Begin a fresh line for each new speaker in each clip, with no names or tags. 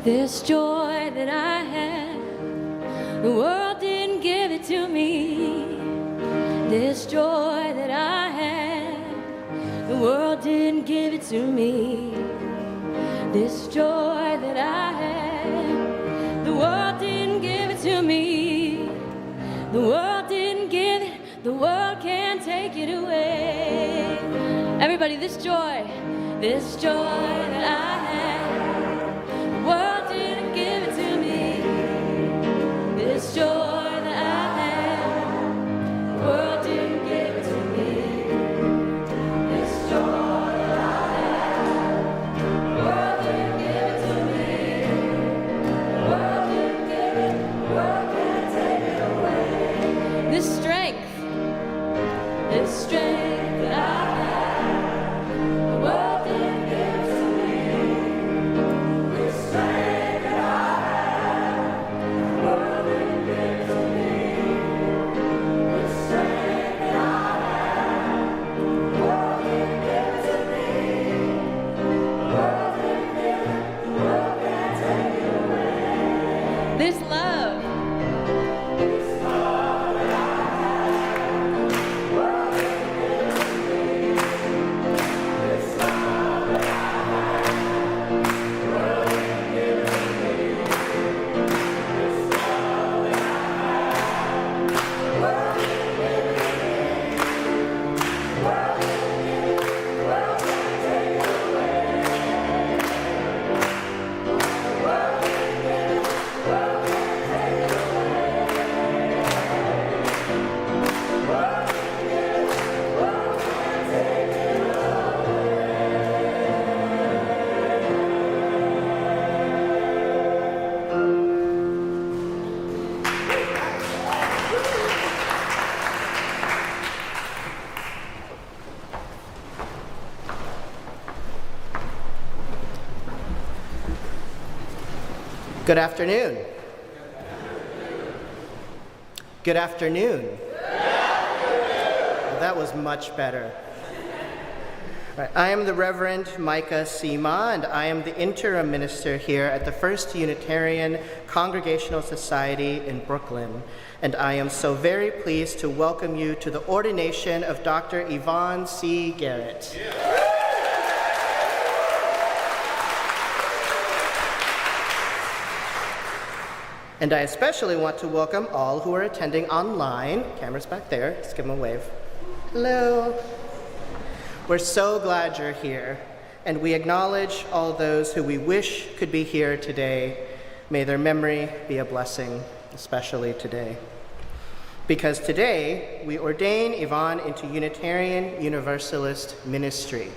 This joy that I have, the world didn't give it to me. This joy that I have, the world didn't give it to me. This joy that I have, the world didn't give it to me. The world didn't give it, the world can't take it away. Everybody, this joy that I have, the world didn't give it to me. This joy that I have, the world didn't give it to me. This joy that I have, the world didn't give it to me. The world didn't give it, the world can't take it away. This strength that I have, the world didn't give it to me. This strength that I have, the world didn't give it to me. This strength that I have, the world didn't give it to me. The world didn't give it, the world can't take it away. This love that I have, the world didn't give it to me. This love that I have, the world didn't give it to me. This love that I have, the world didn't give it to me. The world didn't give it, the world can't take it away. The world didn't give it, the world can't take it away. The world didn't give it, the world can't take it
Good afternoon. Good afternoon. Well, that was much better. All right, I am the Reverend Micah C. Ma, and I am the interim minister here at the First Unitarian Congregational Society in Brooklyn. And I am so very pleased to welcome you to the Ordination of Dr. Yvonne C. Garrett. And I especially want to welcome all who are attending online. Cameras back there, just give them a wave. Hello. We're so glad you're here, and we acknowledge all those who we wish could be here today. May their memory be a blessing, especially today. Because today, we ordain Yvonne into Unitarian Universalist Ministry.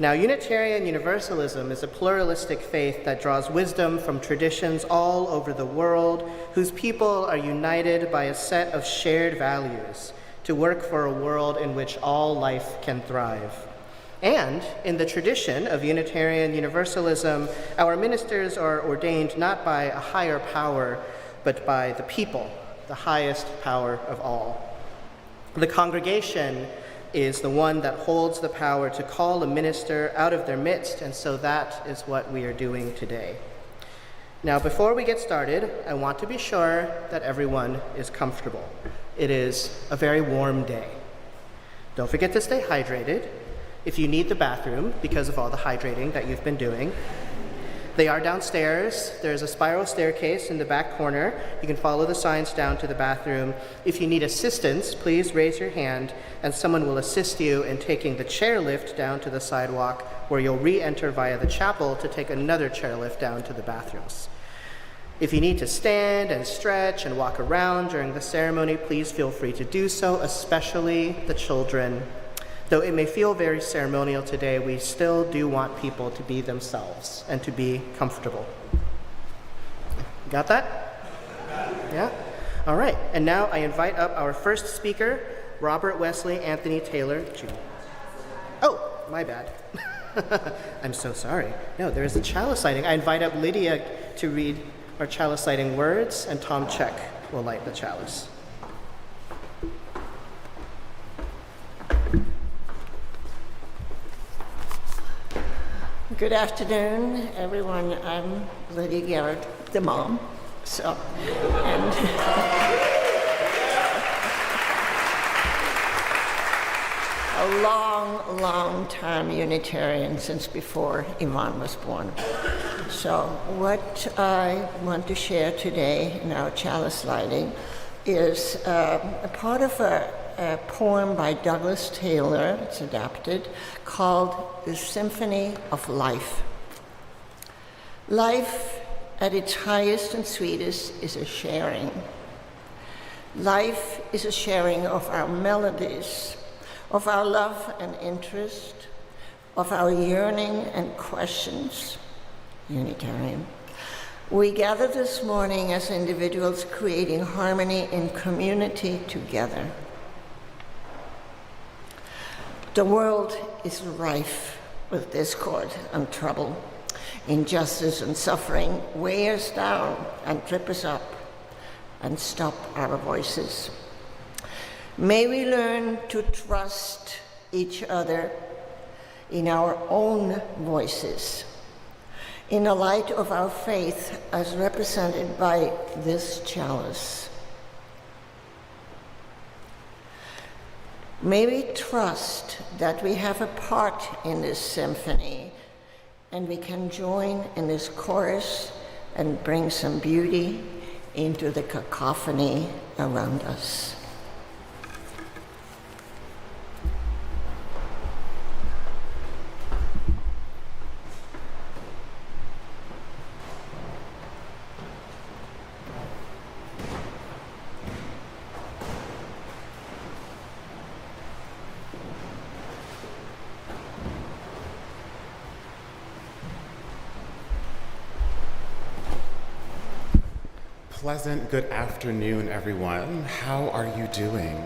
Now, Unitarian Universalism is a pluralistic faith that draws wisdom from traditions all over the world, whose people are united by a set of shared values to work for a world in which all life can thrive. And in the tradition of Unitarian Universalism, our ministers are ordained not by a higher power, but by the people, the highest power of all. The congregation is the one that holds the power to call a minister out of their midst, and so that is what we are doing today. Now, before we get started, I want to be sure that everyone is comfortable. It is a very warm day. Don't forget to stay hydrated. If you need the bathroom because of all the hydrating that you've been doing, they are downstairs. There's a spiral staircase in the back corner. You can follow the signs down to the bathroom. If you need assistance, please raise your hand, and someone will assist you in taking the chairlift down to the sidewalk, where you'll re-enter via the chapel to take another chairlift down to the bathrooms. If you need to stand and stretch and walk around during the ceremony, please feel free to do so, especially the children. Though it may feel very ceremonial today, we still do want people to be themselves and to be comfortable. Got that? Yeah? All right. And now I invite up our first speaker, Robert Wesley Anthony Taylor, Jr. Oh, my bad. I'm so sorry. No, there is a chalice lighting. I invite up Lydia to read our chalice lighting words, and Tom Check will light the chalice.
Good afternoon, everyone. I'm Lydia Garrett, the mom. A long-time Unitarian since before Yvonne was born. So what I want to share today in our chalice lighting is a part of a poem by Douglas Taylor, it's adapted, called The Symphony of Life. Life at its highest and sweetest is a sharing. Life is a sharing of our melodies, of our love and interest, of our yearning and questions. Unitarian. We gather this morning as individuals creating harmony in community together. The world is rife with discord and trouble. Injustice and suffering weigh us down and trip us up and stop our voices. May we learn to trust each other in our own voices, in the light of our faith as represented by this chalice. May we trust that we have a part in this symphony and we can join in this chorus and bring some beauty into the cacophony around us.
Pleasant good afternoon, everyone. How are you doing?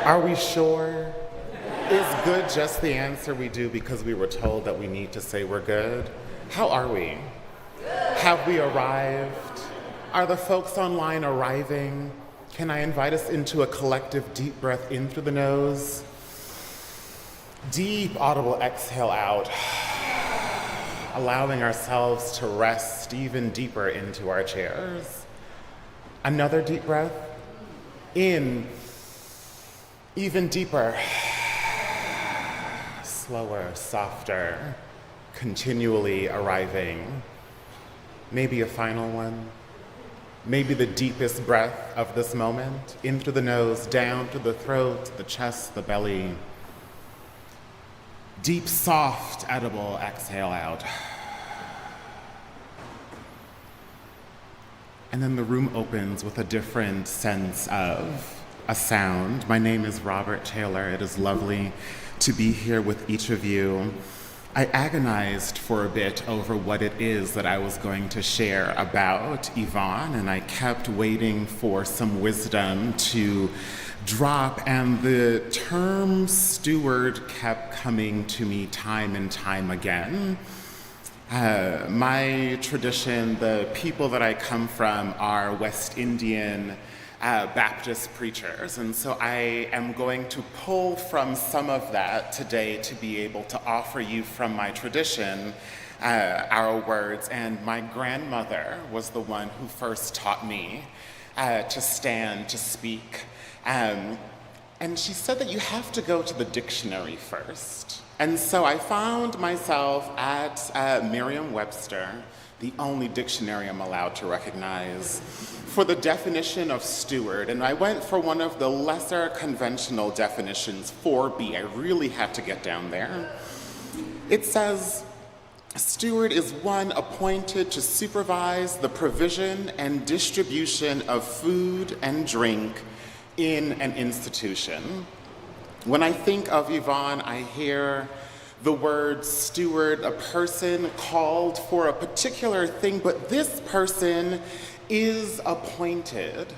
Are we sure? Is good just the answer we do because we were told that we need to say we're good? How are we? Have we arrived? Are the folks online arriving? Can I invite us into a collective deep breath in through the nose? Deep audible exhale out. Allowing ourselves to rest even deeper into our chairs. Another deep breath. In. Even deeper. Slower, softer, continually arriving. Maybe a final one. Maybe the deepest breath of this moment. In through the nose, down through the throat, the chest, the belly. Deep, soft, edible exhale out. And then the room opens with a different sense of a sound. My name is Robert Taylor. It is lovely to be here with each of you. I agonized for a bit over what it is that I was going to share about Yvonne, and I kept waiting for some wisdom to drop, and the term steward kept coming to me time and time again. My tradition, the people that I come from are West Indian Baptist preachers, and so I am going to pull from some of that today to be able to offer you from my tradition our words. And my grandmother was the one who first taught me to stand, to speak. And she said that you have to go to the dictionary first. And so I found myself at Merriam-Webster, the only dictionary I'm allowed to recognize, for the definition of steward. And I went for one of the lesser conventional definitions, 4B. I really had to get down there. It says, steward is one appointed to supervise the provision and distribution of food and drink in an institution. When I think of Yvonne, I hear the word steward, a person called for a particular thing, but this person is appointed.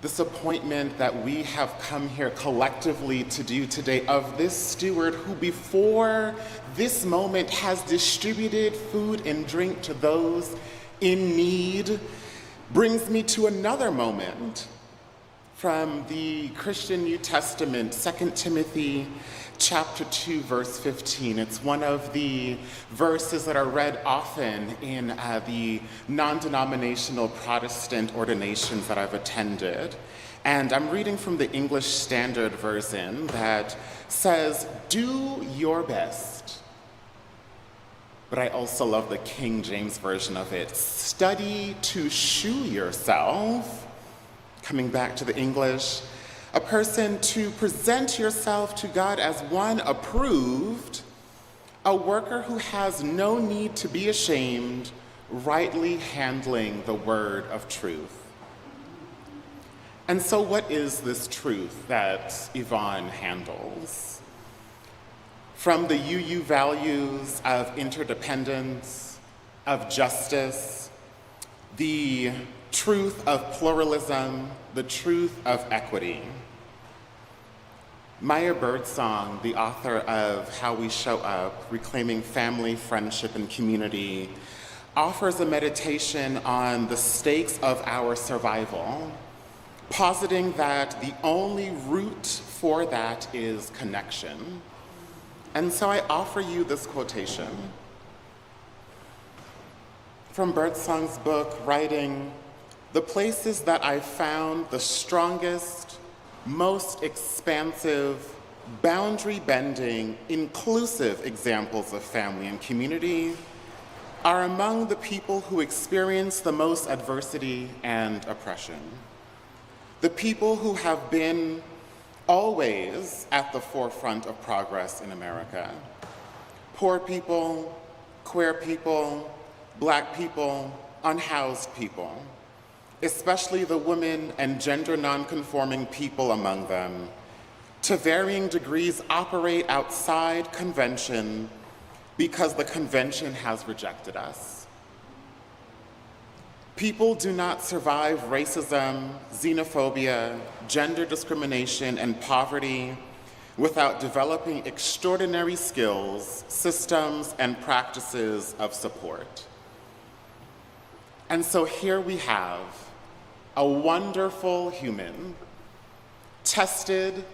This appointment that we have come here collectively to do today of this steward who before this moment has distributed food and drink to those in need brings me to another moment from the Christian New Testament, 2 Timothy chapter 2, verse 15. It's one of the verses that are read often in the non-denominational Protestant ordinations that I've attended. And I'm reading from the English Standard Version that says, "Do your best." But I also love the King James Version of it. "Study to shew yourself." Coming back to the English, a person to present yourself to God as one approved, a worker who has no need to be ashamed, rightly handling the word of truth. And so what is this truth that Yvonne handles? From the UU values of interdependence, of justice, the truth of pluralism, the truth of equity. Maya Birdsong, the author of How We Show Up, Reclaiming Family, Friendship, and Community, offers a meditation on the stakes of our survival, positing that the only route for that is connection. And so I offer you this quotation from Birdsong's book, writing, "The places that I've found the strongest, most expansive, boundary-bending, inclusive examples of family and community are among the people who experience the most adversity and oppression. The people who have been always at the forefront of progress in America. Poor people, queer people, Black people, unhoused people, especially the women and gender nonconforming people among them, to varying degrees operate outside convention because the convention has rejected us. People do not survive racism, xenophobia, gender discrimination, and poverty without developing extraordinary skills, systems, and practices of support." And so here we have a wonderful human, tested,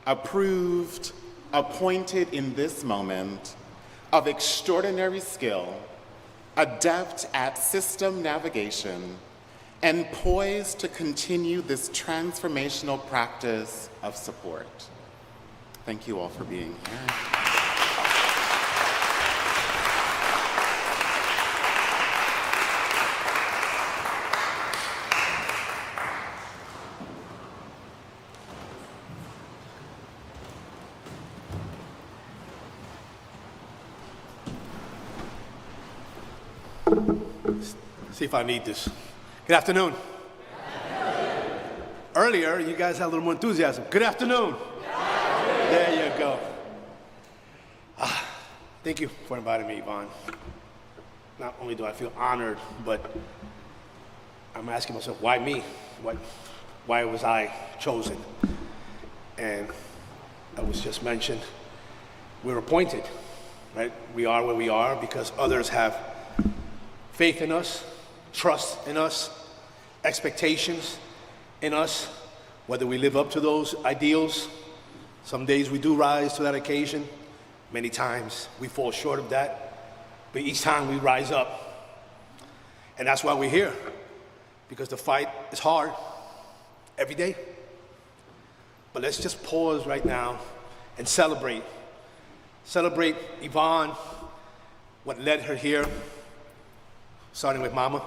approved, appointed in this moment, of extraordinary skill, adept at system navigation, and poised to continue this transformational practice of support. Thank you all for being here.
See if I need this. Good afternoon. Earlier, you guys had a little more enthusiasm. Good afternoon. There you go. Thank you for inviting me, Yvonne. Not only do I feel honored, but I'm asking myself, why me? Why was I chosen? And it was just mentioned, we're appointed, right? We are where we are because others have faith in us, trust in us, expectations in us, whether we live up to those ideals. Some days we do rise to that occasion. Many times we fall short of that. But each time we rise up. And that's why we're here, because the fight is hard every day. But let's just pause right now and celebrate. Celebrate Yvonne, what led her here, starting with Mama.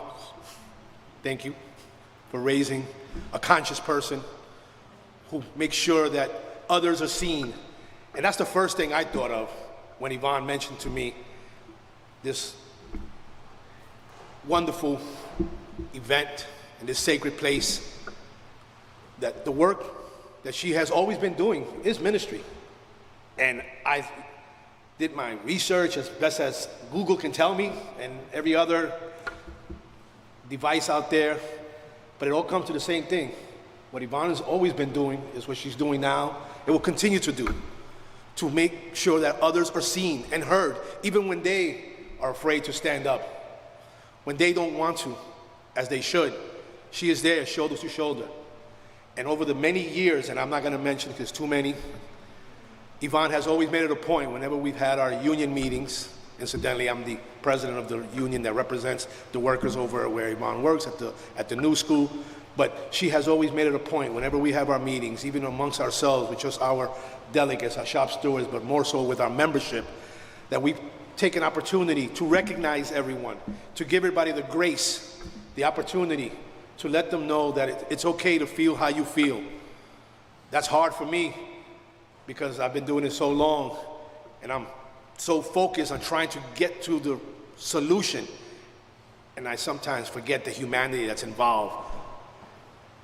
Thank you for raising a conscious person who makes sure that others are seen. And that's the first thing I thought of when Yvonne mentioned to me this wonderful event in this sacred place, that the work that she has always been doing is ministry. And I did my research as best as Google can tell me, and every other device out there, but it all comes to the same thing. What Yvonne has always been doing is what she's doing now. It will continue to do, to make sure that others are seen and heard, even when they are afraid to stand up, when they don't want to, as they should. She is there, shoulder to shoulder. And over the many years, and I'm not going to mention because too many, Yvonne has always made it a point whenever we've had our union meetings. Incidentally, I'm the president of the union that represents the workers over where Yvonne works at the new school. But she has always made it a point whenever we have our meetings, even amongst ourselves, with just our delegates, our shop stewards, but more so with our membership, that we take an opportunity to recognize everyone, to give everybody the grace, the opportunity to let them know that it's okay to feel how you feel. That's hard for me because I've been doing it so long and I'm so focused on trying to get to the solution, and I sometimes forget the humanity that's involved.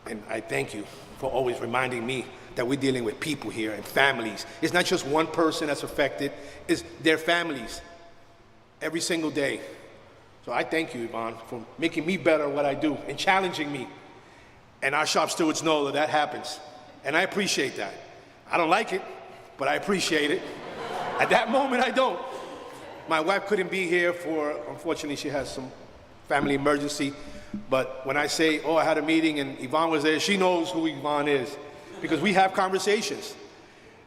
And I thank you for always reminding me that we're dealing with people here and families. It's not just one person that's affected, it's their families every single day. So I thank you, Yvonne, for making me better at what I do and challenging me. And our shop stewards know that that happens. And I appreciate that. I don't like it, but I appreciate it. At that moment, I don't. My wife couldn't be here unfortunately, she has some family emergency. But when I say, oh, I had a meeting and Yvonne was there, she knows who Yvonne is because we have conversations.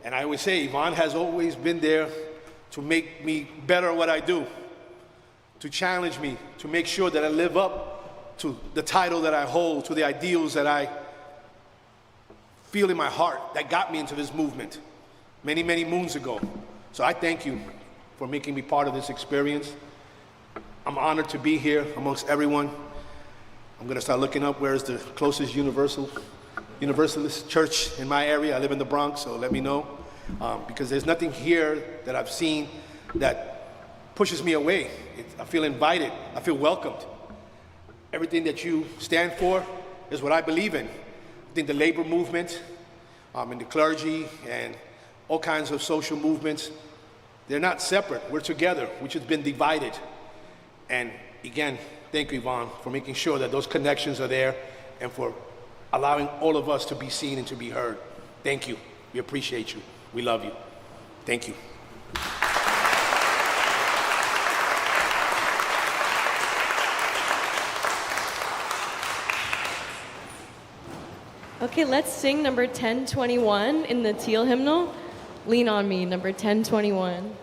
And I always say, Yvonne has always been there to make me better at what I do, to challenge me, to make sure that I live up to the title that I hold, to the ideals that I feel in my heart that got me into this movement many, many moons ago. So I thank you for making me part of this experience. I'm honored to be here amongst everyone. I'm going to start looking up where's the closest Universalist church in my area. I live in the Bronx, so let me know. Because there's nothing here that I've seen that pushes me away. I feel invited. I feel welcomed. Everything that you stand for is what I believe in. I think the labor movement and the clergy and all kinds of social movements, they're not separate. We're together. We've just been divided. And again, thank you, Yvonne, for making sure that those connections are there and for allowing all of us to be seen and to be heard. Thank you. We appreciate you. We love you. Thank you.
Okay, let's sing number 1021 in the Teal hymnal. Lean on Me, number 1021.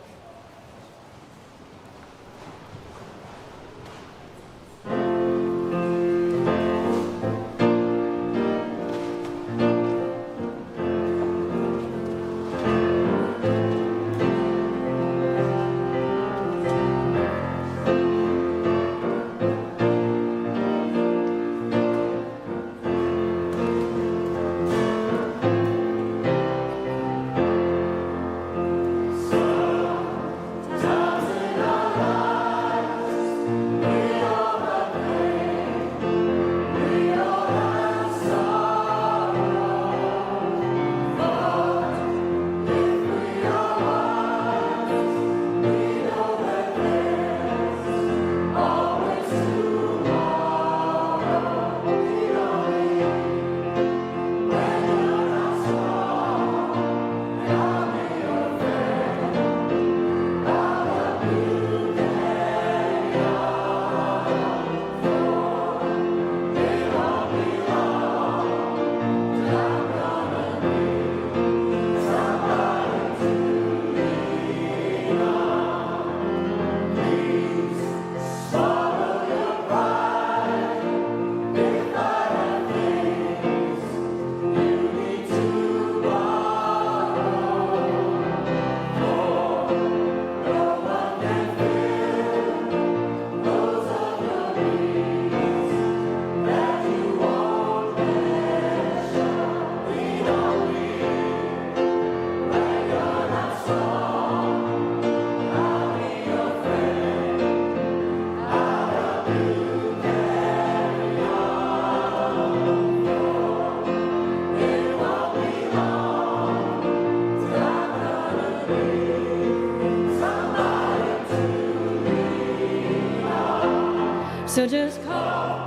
So just call.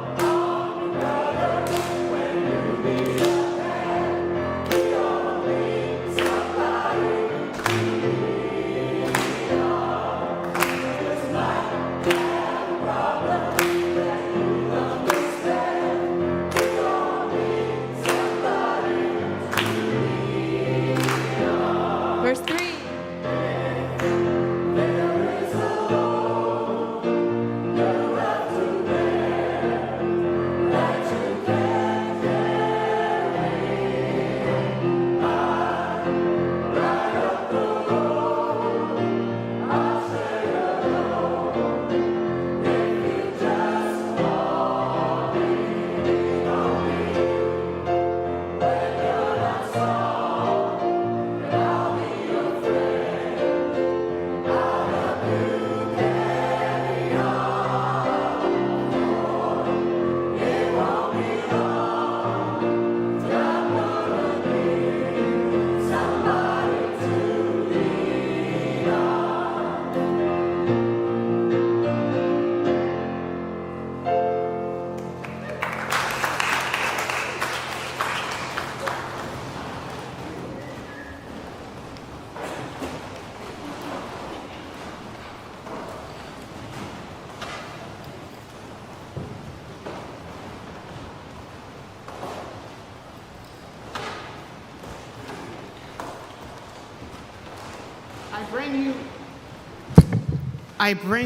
bring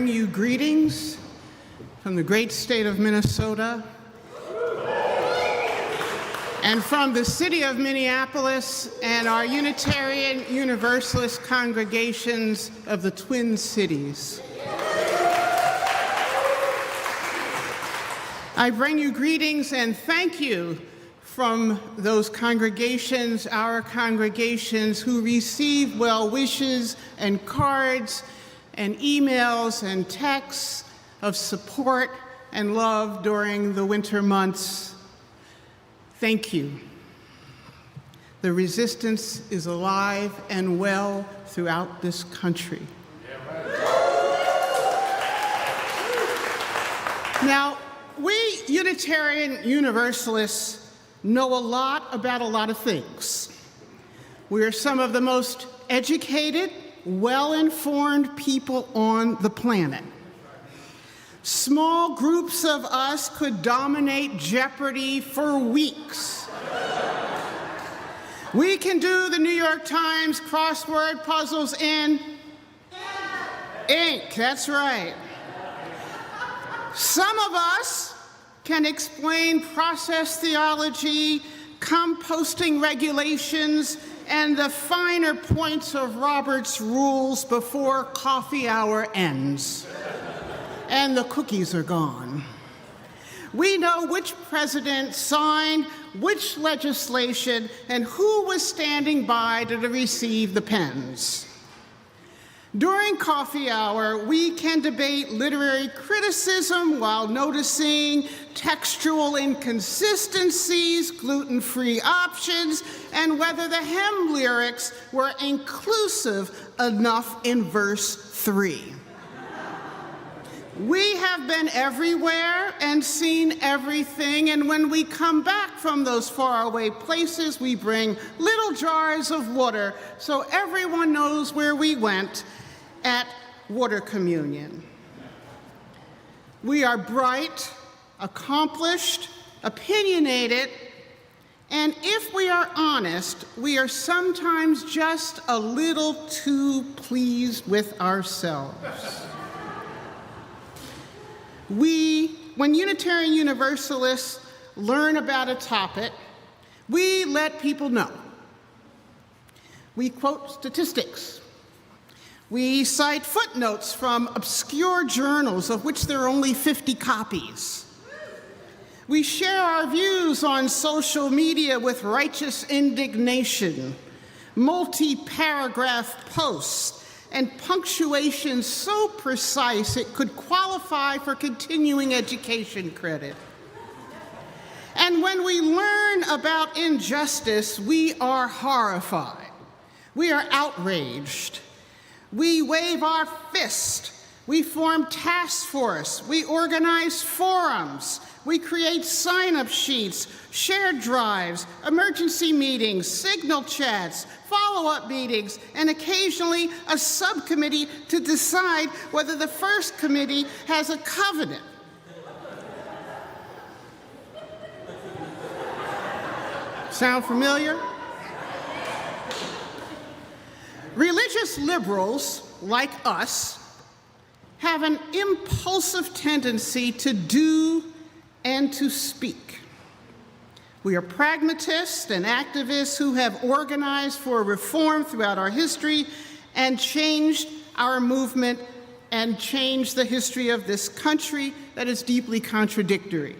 you greetings from the great state of Minnesota and from the city of Minneapolis and our Unitarian Universalist congregations of the Twin Cities. I bring you greetings and thank you from those congregations, our congregations who receive well wishes and cards and emails and texts of support and love during the winter months. Thank you. The resistance is alive and well throughout this country. Now, we Unitarian Universalists know a lot about a lot of things. We are some of the most educated, well-informed people on the planet. Small groups of us could dominate Jeopardy for weeks. We can do the New York Times crossword puzzles in ink, that's right. Some of us can explain process theology, composting regulations, and the finer points of Robert's rules before coffee hour ends. And the cookies are gone. We know which president signed which legislation and who was standing by to receive the pens. During coffee hour, we can debate literary criticism while noticing textual inconsistencies, gluten-free options, and whether the hymn lyrics were inclusive enough in verse 3. We have been everywhere and seen everything, and when we come back from those faraway places, we bring little jars of water so everyone knows where we went at water communion. We are bright, accomplished, opinionated, and if we are honest, we are sometimes just a little too pleased with ourselves. When Unitarian Universalists learn about a topic, we let people know. We quote statistics. We cite footnotes from obscure journals of which there are only 50 copies. We share our views on social media with righteous indignation, multi-paragraph posts, and punctuation so precise it could qualify for continuing education credit. And when we learn about injustice, we are horrified. We are outraged. We wave our fist. We form task force. We organize forums. We create sign-up sheets, shared drives, emergency meetings, signal chats, follow-up meetings, and occasionally a subcommittee to decide whether the first committee has a covenant. Sound familiar? Religious liberals, like us, have an impulsive tendency to do and to speak. We are pragmatists and activists who have organized for reform throughout our history and changed our movement and changed the history of this country that is deeply contradictory.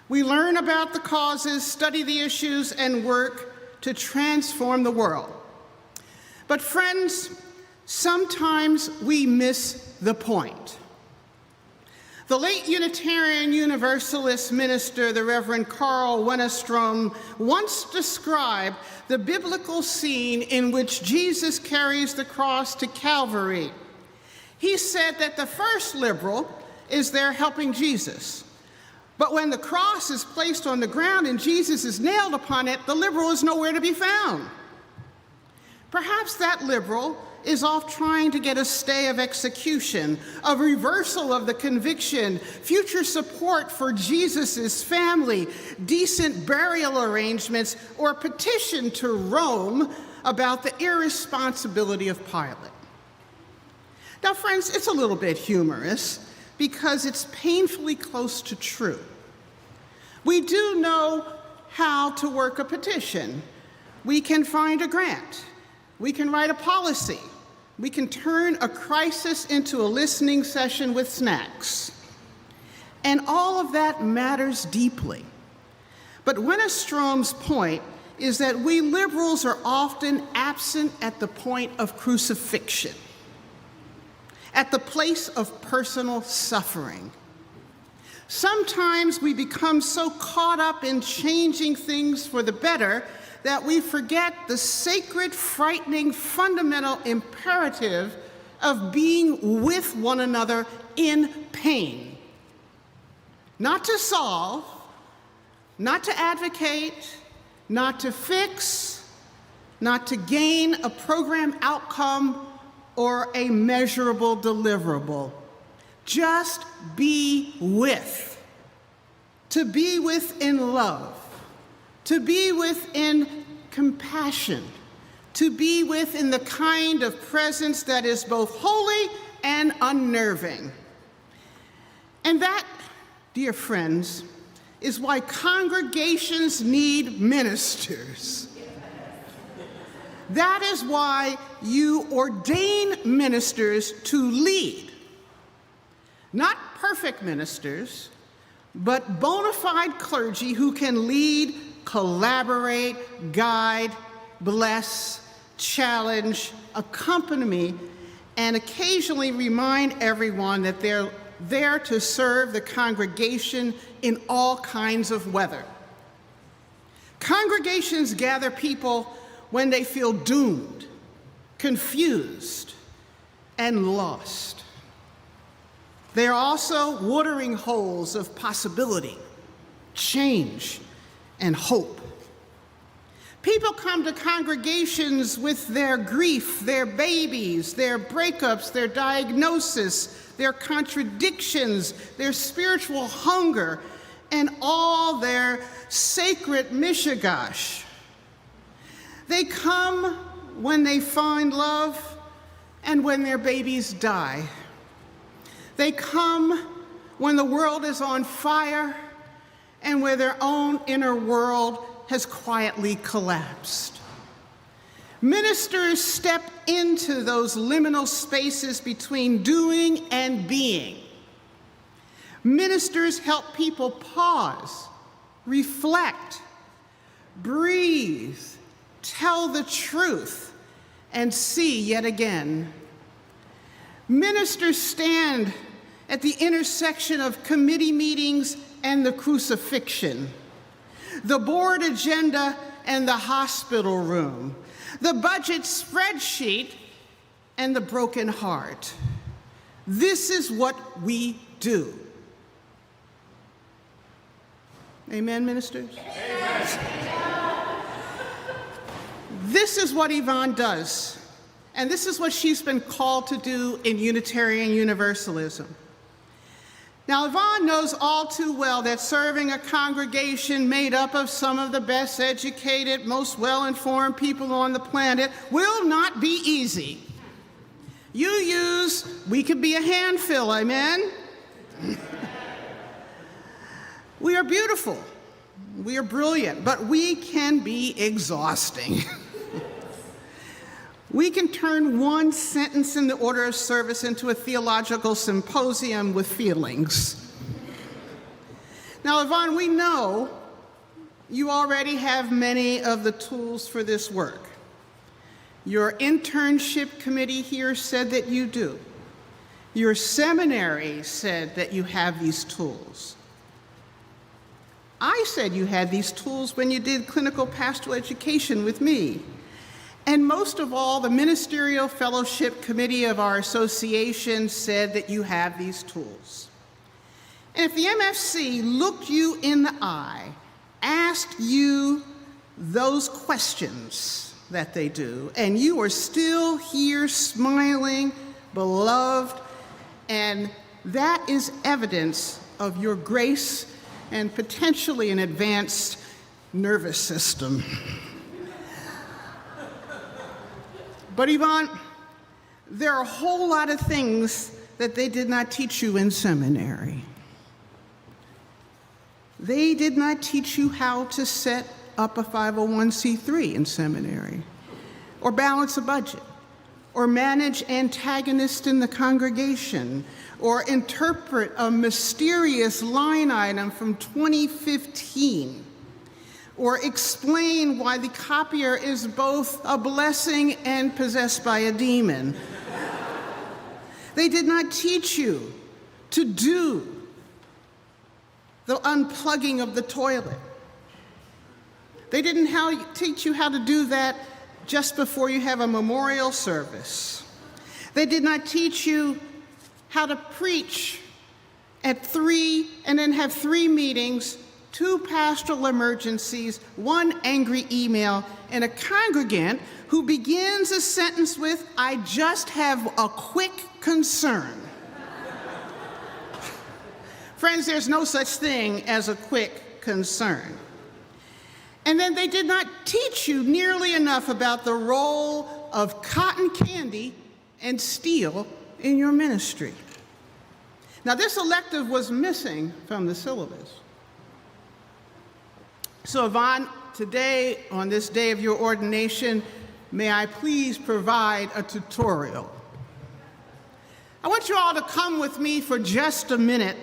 We learn about the causes, study the issues, and work to transform the world. But friends, sometimes we miss the point. The late Unitarian Universalist minister, the Reverend Carl Wennerstrom, once described the biblical scene in which Jesus carries the cross to Calvary. He said that the first liberal is there helping Jesus. But when the cross is placed on the ground and Jesus is nailed upon it, the liberal is nowhere to be found. Perhaps that liberal is off trying to get a stay of execution, a reversal of the conviction, future support for Jesus' family, decent burial arrangements, or petition to Rome about the irresponsibility of Pilate. Now, friends, it's a little bit humorous because it's painfully close to true. We do know how to work a petition. We can find a grant. We can write a policy. We can turn a crisis into a listening session with snacks. And all of that matters deeply. But Wennerstrom's point is that we liberals are often absent at the point of crucifixion, at the place of personal suffering. Sometimes we become so caught up in changing things for the better that we forget the sacred, frightening, fundamental imperative of being with one another in pain. Not to solve, not to advocate, not to fix, not to gain a program outcome or a measurable deliverable. Just be with. To be with in love. To be with in compassion. To be with in the kind of presence that is both holy and unnerving. And that, dear friends, is why congregations need ministers. That is why you ordain ministers to lead. Not perfect ministers, but bona fide clergy who can lead, collaborate, guide, bless, challenge, accompany, and occasionally remind everyone that they're there to serve the congregation in all kinds of weather. Congregations gather people when they feel doomed, confused, and lost. They are also watering holes of possibility, change, and hope. People come to congregations with their grief, their babies, their breakups, their diagnosis, their contradictions, their spiritual hunger, and all their sacred mishigash. They come when they find love and when their babies die. They come when the world is on fire and where their own inner world has quietly collapsed. Ministers step into those liminal spaces between doing and being. Ministers help people pause, reflect, breathe, tell the truth, and see yet again. Ministers stand at the intersection of committee meetings and the crucifixion, the board agenda and the hospital room, the budget spreadsheet and the broken heart. This is what we do. Amen, ministers? Amen. This is what Yvonne does, and this is what she's been called to do in Unitarian Universalism. Now, Yvonne knows all too well that serving a congregation made up of some of the best educated, most well-informed people on the planet will not be easy. We could be a handful, amen? We are beautiful, we are brilliant, but we can be exhausting. We can turn one sentence in the order of service into a theological symposium with feelings. Now, Yvonne, we know you already have many of the tools for this work. Your internship committee here said that you do. Your seminary said that you have these tools. I said you had these tools when you did clinical pastoral education with me. And most of all, the Ministerial Fellowship Committee of our association said that you have these tools. And if the MFC looked you in the eye, asked you those questions that they do, and you are still here smiling, beloved, and that is evidence of your grace and potentially an advanced nervous system. But Yvonne, there are a whole lot of things that they did not teach you in seminary. They did not teach you how to set up a 501c3 in seminary, or balance a budget, or manage antagonists in the congregation, or interpret a mysterious line item from 2015, or explain why the copier is both a blessing and possessed by a demon. They did not teach you to do the unplugging of the toilet. They didn't teach you how to do that just before you have a memorial service. They did not teach you how to preach at 3 and then have 3 meetings, 2 pastoral emergencies, 1 angry email, and a congregant who begins a sentence with, "I just have a quick concern." Friends, there's no such thing as a quick concern. And then they did not teach you nearly enough about the role of cotton candy and steel in your ministry. Now, this elective was missing from the syllabus. So, Yvonne, today, on this day of your ordination, may I please provide a tutorial. I want you all to come with me for just a minute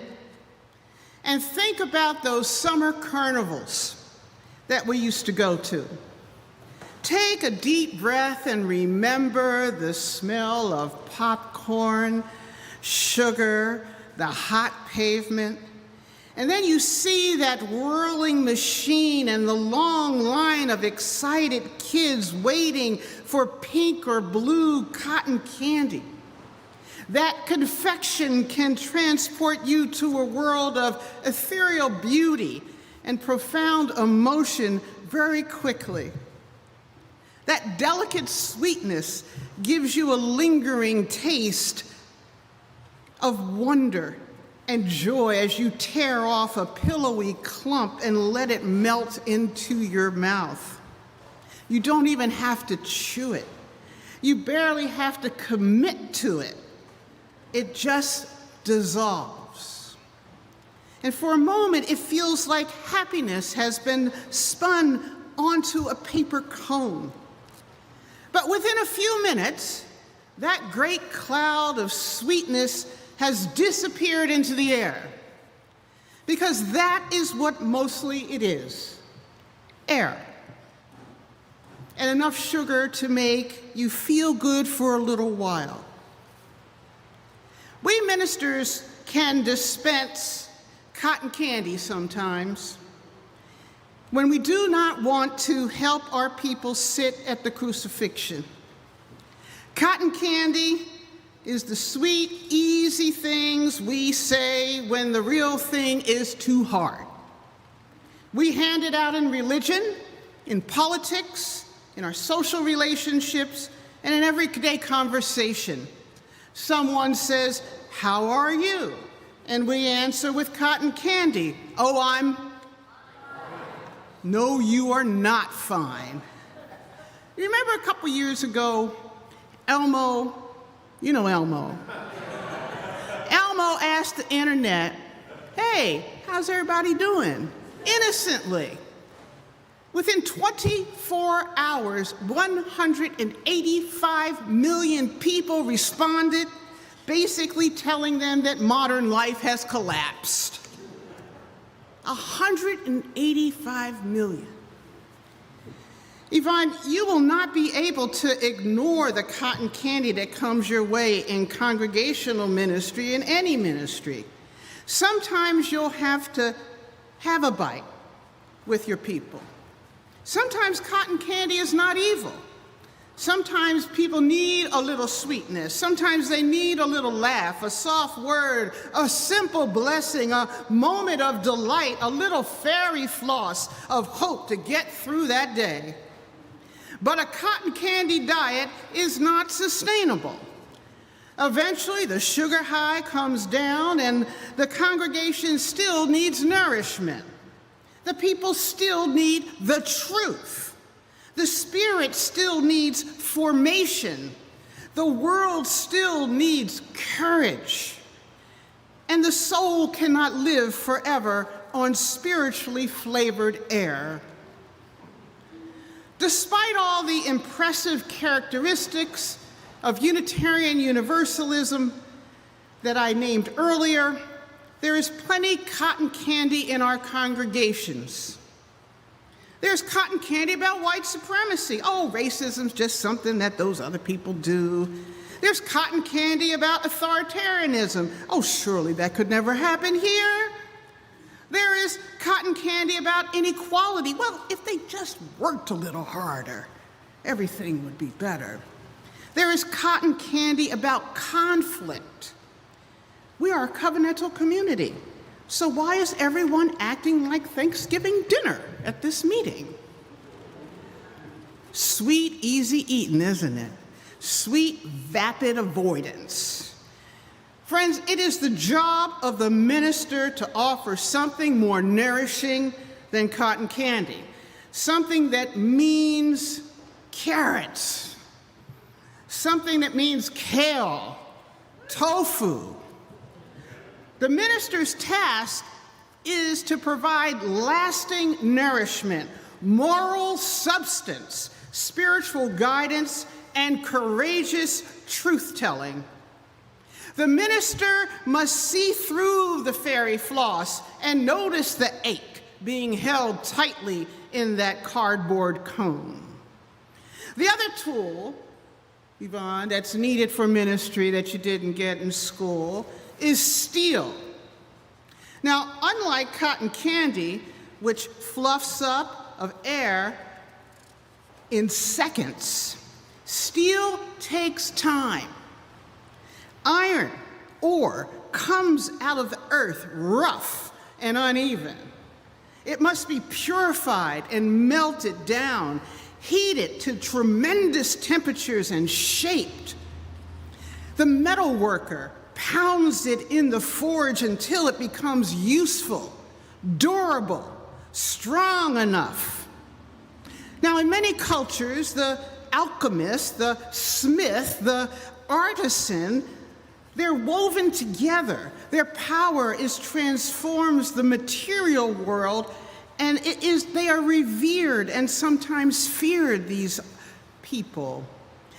and think about those summer carnivals that we used to go to. Take a deep breath and remember the smell of popcorn, sugar, the hot pavement. And then you see that whirling machine and the long line of excited kids waiting for pink or blue cotton candy. That confection can transport you to a world of ethereal beauty and profound emotion very quickly. That delicate sweetness gives you a lingering taste of wonder and joy as you tear off a pillowy clump and let it melt into your mouth. You don't even have to chew it. You barely have to commit to it. It just dissolves. And for a moment, it feels like happiness has been spun onto a paper cone. But within a few minutes, that great cloud of sweetness has disappeared into the air. Because that is what mostly it is, air. And enough sugar to make you feel good for a little while. We ministers can dispense cotton candy sometimes when we do not want to help our people sit at the crucifixion. Cotton candy is the sweet, easy things we say when the real thing is too hard. We hand it out in religion, in politics, in our social relationships, and in everyday conversation. Someone says, "How are you?" And we answer with cotton candy, "Oh, I'm..." "No, you are not fine." You remember a couple years ago, Elmo, you know Elmo. Elmo asked the internet, "Hey, how's everybody doing?" Innocently. Within 24 hours, 185 million people responded, basically telling them that modern life has collapsed. 185 million. Yvonne, you will not be able to ignore the cotton candy that comes your way in congregational ministry, in any ministry. Sometimes you'll have to have a bite with your people. Sometimes cotton candy is not evil. Sometimes people need a little sweetness. Sometimes they need a little laugh, a soft word, a simple blessing, a moment of delight, a little fairy floss of hope to get through that day. But a cotton candy diet is not sustainable. Eventually, the sugar high comes down and the congregation still needs nourishment. The people still need the truth. The spirit still needs formation. The world still needs courage. And the soul cannot live forever on spiritually flavored air. Despite all the impressive characteristics of Unitarian Universalism that I named earlier, there is plenty cotton candy in our congregations. There's cotton candy about white supremacy. Oh, racism's just something that those other people do. There's cotton candy about authoritarianism. Oh, surely that could never happen here. There is cotton candy about inequality. Well, if they just worked a little harder, everything would be better. There is cotton candy about conflict. We are a covenantal community. So why is everyone acting like Thanksgiving dinner at this meeting? Sweet, easy eating, isn't it? Sweet, vapid avoidance. Friends, it is the job of the minister to offer something more nourishing than cotton candy, something that means carrots, something that means kale, tofu. The minister's task is to provide lasting nourishment, moral substance, spiritual guidance, and courageous truth-telling. The minister must see through the fairy floss and notice the ache being held tightly in that cardboard cone. The other tool, Yvonne, that's needed for ministry that you didn't get in school is steel. Now, unlike cotton candy, which fluffs up of air in seconds, steel takes time. Iron ore comes out of the earth rough and uneven. It must be purified and melted down, heated to tremendous temperatures and shaped. The metal worker pounds it in the forge until it becomes useful, durable, strong enough. Now, in many cultures, the alchemist, the smith, the artisan, they're woven together. Their power transforms the material world, and they are revered and sometimes feared, these people.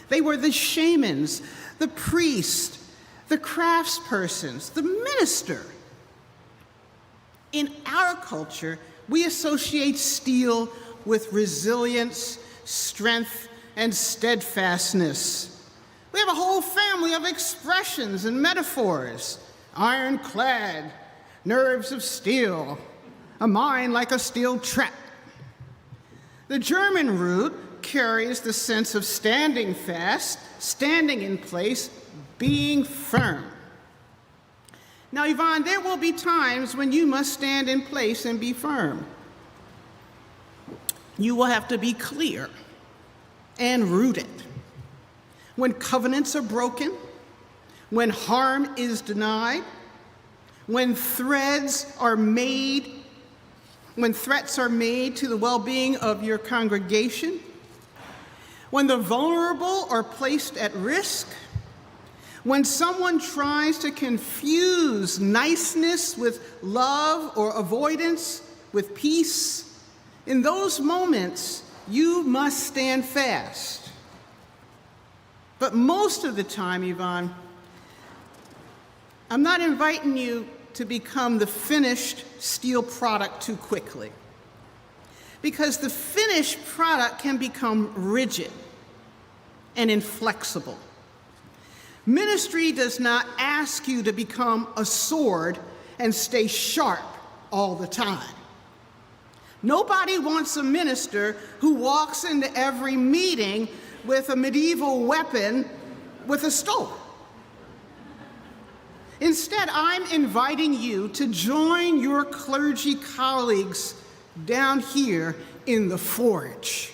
They were the shamans, the priests, the craftspersons, the minister. In our culture, we associate steel with resilience, strength, and steadfastness. We have a whole family of expressions and metaphors: ironclad, nerves of steel, a mind like a steel trap. The German root carries the sense of standing fast, standing in place, being firm. Now, Yvonne, there will be times when you must stand in place and be firm. You will have to be clear and rooted. When covenants are broken, when harm is denied, when threats are made to the well-being of your congregation, when the vulnerable are placed at risk, when someone tries to confuse niceness with love or avoidance with peace, in those moments, you must stand fast. But most of the time, Yvonne, I'm not inviting you to become the finished steel product too quickly, because the finished product can become rigid and inflexible. Ministry does not ask you to become a sword and stay sharp all the time. Nobody wants a minister who walks into every meeting with a medieval weapon with a stole. Instead, I'm inviting you to join your clergy colleagues down here in the forge.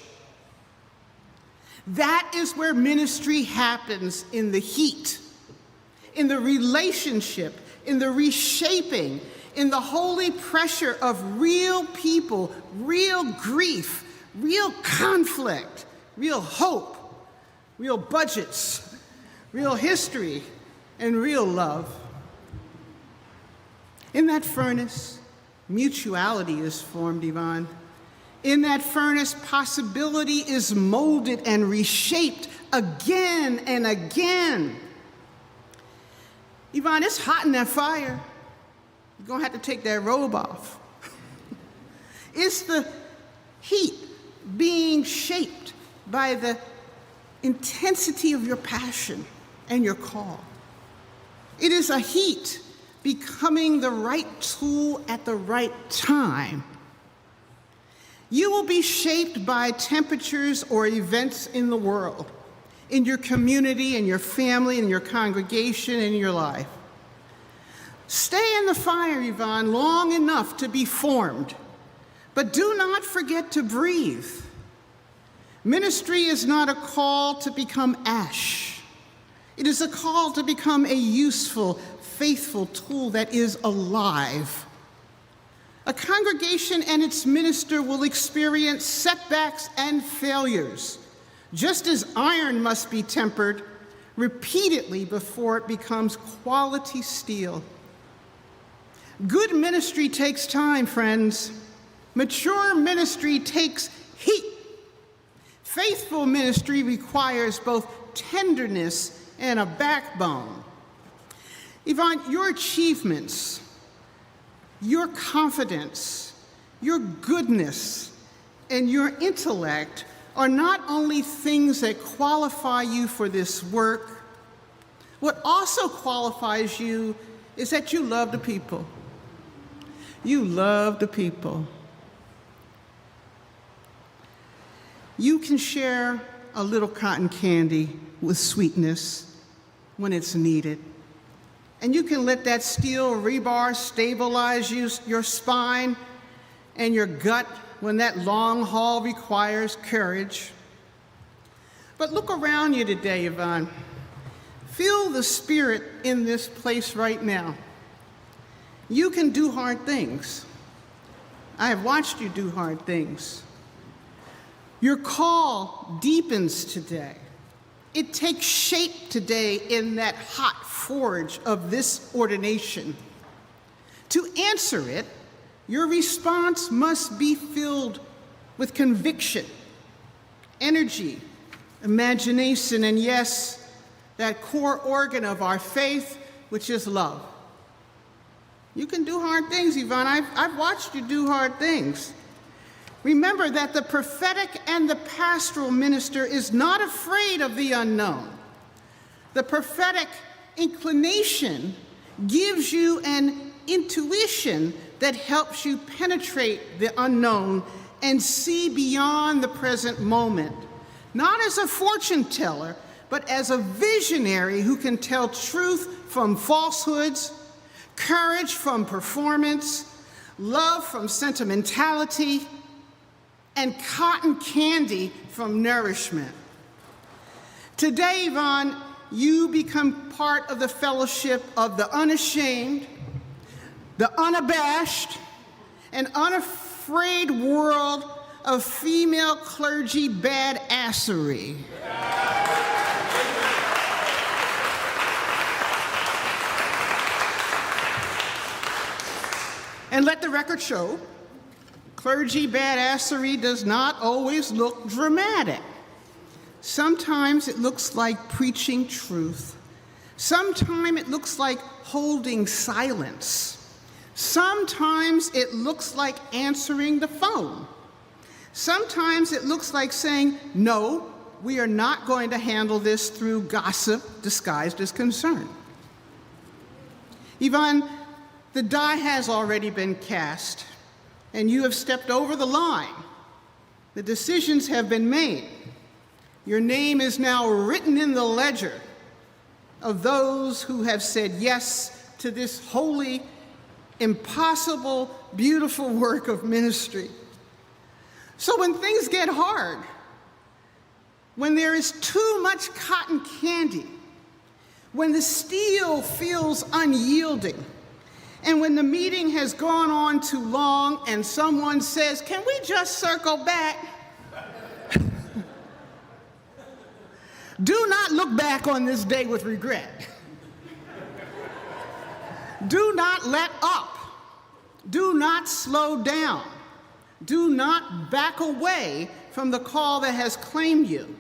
That is where ministry happens, in the heat, in the relationship, in the reshaping, in the holy pressure of real people, real grief, real conflict, real hope, real budgets, real history, and real love. In that furnace, mutuality is formed, Yvonne. In that furnace, possibility is molded and reshaped again and again. Yvonne, it's hot in that fire. You're gonna have to take that robe off. It's the heat being shaped by the intensity of your passion and your call. It is a heat becoming the right tool at the right time. You will be shaped by temperatures or events in the world, in your community, in your family, in your congregation, in your life. Stay in the fire, Yvonne, long enough to be formed, but do not forget to breathe. Ministry is not a call to become ash. It is a call to become a useful, faithful tool that is alive. A congregation and its minister will experience setbacks and failures, just as iron must be tempered repeatedly before it becomes quality steel. Good ministry takes time, friends. Mature ministry takes heat. Faithful ministry requires both tenderness and a backbone. Yvonne, your achievements, your confidence, your goodness, and your intellect are not only things that qualify you for this work. What also qualifies you is that you love the people. You love the people. You can share a little cotton candy with sweetness when it's needed. And you can let that steel rebar stabilize your spine and your gut when that long haul requires courage. But look around you today, Yvonne. Feel the spirit in this place right now. You can do hard things. I have watched you do hard things. Your call deepens today. It takes shape today in that hot forge of this ordination. To answer it, your response must be filled with conviction, energy, imagination, and yes, that core organ of our faith, which is love. You can do hard things, Yvonne. I've watched you do hard things. Remember that the prophetic and the pastoral minister is not afraid of the unknown. The prophetic inclination gives you an intuition that helps you penetrate the unknown and see beyond the present moment, not as a fortune teller, but as a visionary who can tell truth from falsehoods, courage from performance, love from sentimentality, and cotton candy from nourishment. Today, Yvonne, you become part of the fellowship of the unashamed, the unabashed, and unafraid world of female clergy badassery. And let the record show, clergy badassery does not always look dramatic. Sometimes it looks like preaching truth. Sometimes it looks like holding silence. Sometimes it looks like answering the phone. Sometimes it looks like saying, no, we are not going to handle this through gossip disguised as concern. Yvonne, the die has already been cast, and you have stepped over the line. The decisions have been made. Your name is now written in the ledger of those who have said yes to this holy, impossible, beautiful work of ministry. So when things get hard, when there is too much cotton candy, when the steel feels unyielding, and when the meeting has gone on too long and someone says, can we just circle back? Do not look back on this day with regret. Do not let up. Do not slow down. Do not back away from the call that has claimed you.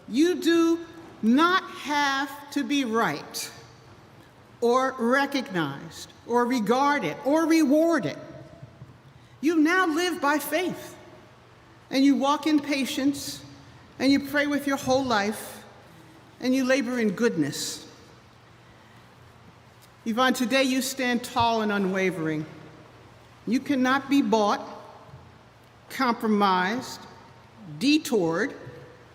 You do not have to be right or recognized or regarded or rewarded. You now live by faith, and you walk in patience, and you pray with your whole life, and you labor in goodness. Yvonne, today you stand tall and unwavering. You cannot be bought, compromised, detoured,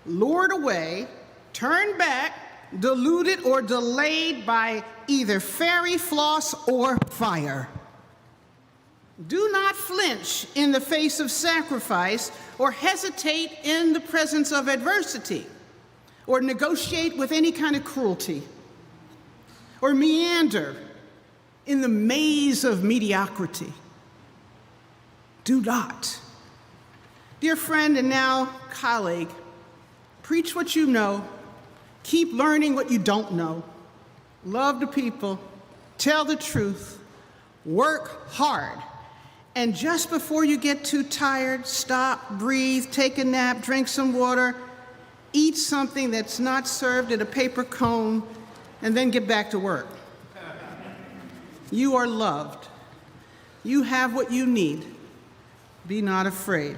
lured away, turned back, diluted, or delayed by either fairy floss or fire. Do not flinch in the face of sacrifice or hesitate in the presence of adversity or negotiate with any kind of cruelty or meander in the maze of mediocrity. Do not. Dear friend and now colleague, preach what you know, keep learning what you don't know, love the people, tell the truth, work hard, and just before you get too tired, stop, breathe, take a nap, drink some water, eat something that's not served in a paper cone, and then get back to work. You are loved. You have what you need. Be not afraid.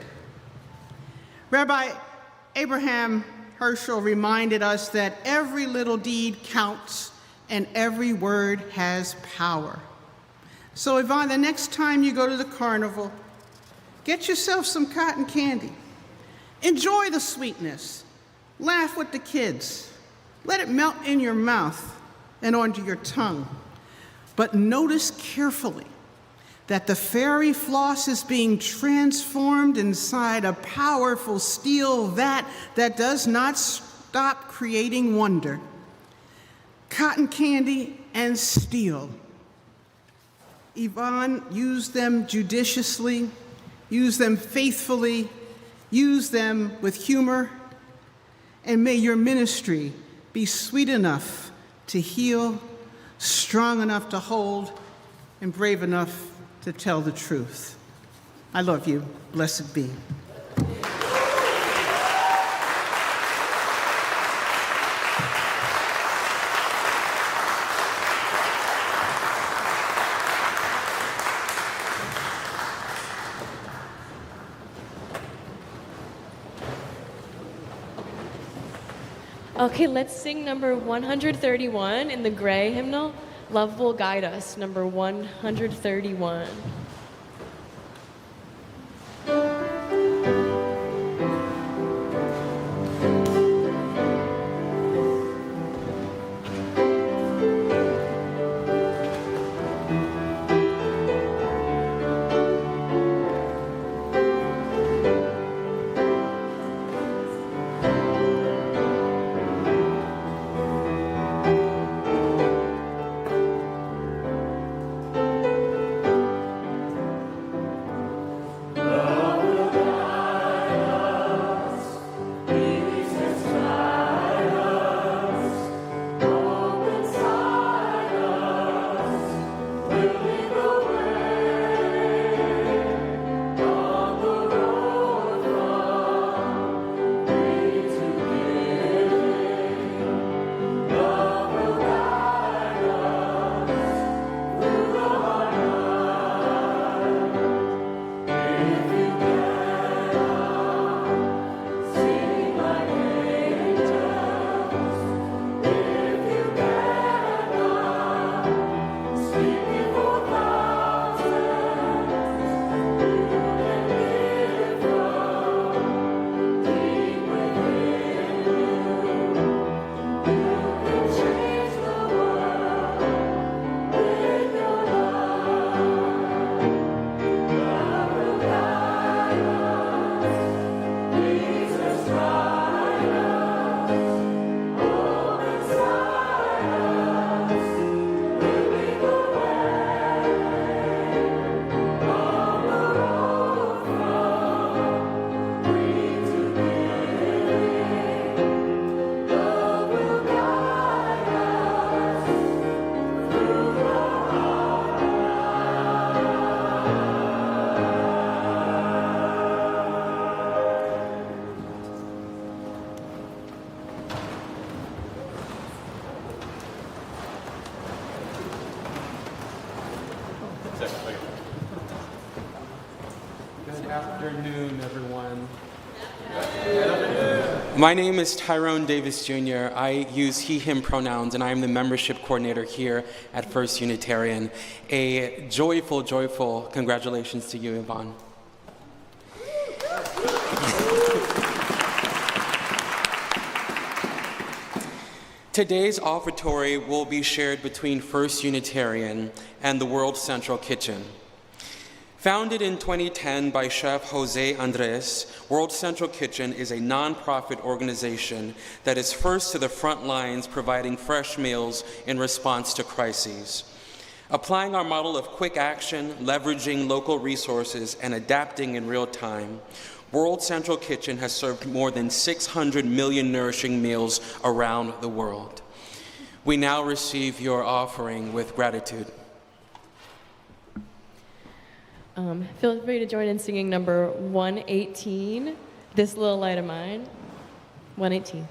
Rabbi Abraham Herschel reminded us that every little deed counts and every word has power. So Yvonne, the next time you go to the carnival, get yourself some cotton candy. Enjoy the sweetness. Laugh with the kids. Let it melt in your mouth and onto your tongue. But notice carefully that the fairy floss is being transformed inside a powerful steel vat that does not stop creating wonder. Cotton candy and steel. Yvonne, use them judiciously, use them faithfully, use them with humor, and may your ministry be sweet enough to heal, strong enough to hold, and brave enough to tell the truth. I love you. Blessed be.
Okay, let's sing number 131 in the gray hymnal. Love Will Guide Us, number 131.
Good afternoon, everyone. My name is Tyrone Davis Jr. I use he, him pronouns, and I am the membership coordinator here at First Unitarian. A joyful, joyful congratulations to you, Yvonne. Today's offertory will be shared between First Unitarian and the World Central Kitchen. Founded in 2010 by Chef Jose Andres, World Central Kitchen is a nonprofit organization that is first to the front lines providing fresh meals in response to crises. Applying our model of quick action, leveraging local resources, and adapting in real time, World Central Kitchen has served more than 600 million nourishing meals around the world. We now receive your offering with gratitude.
Feel free to join in singing number 118, This Little Light of Mine. 118.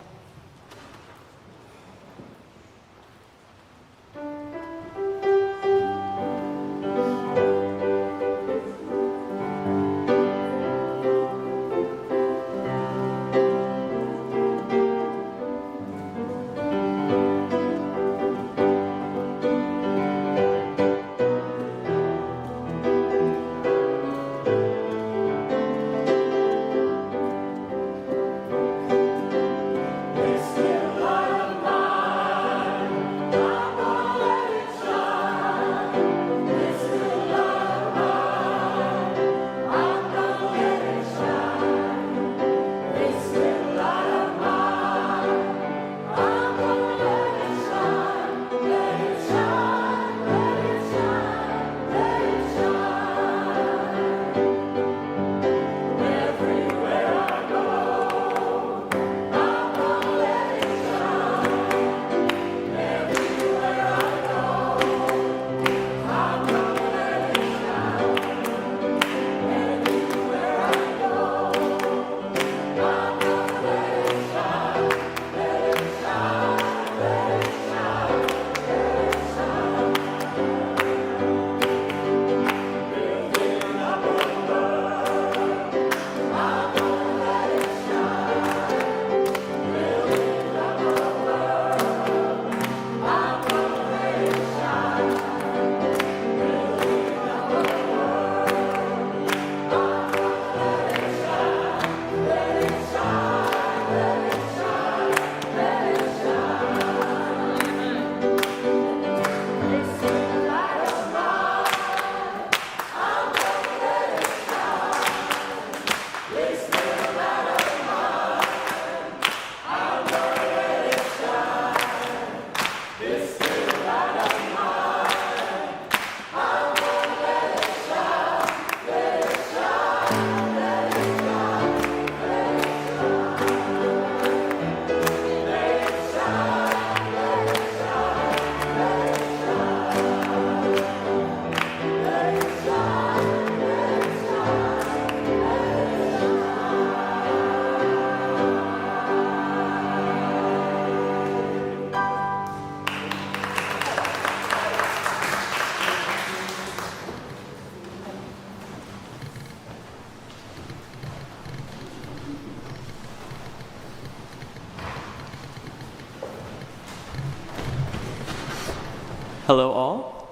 Hello all.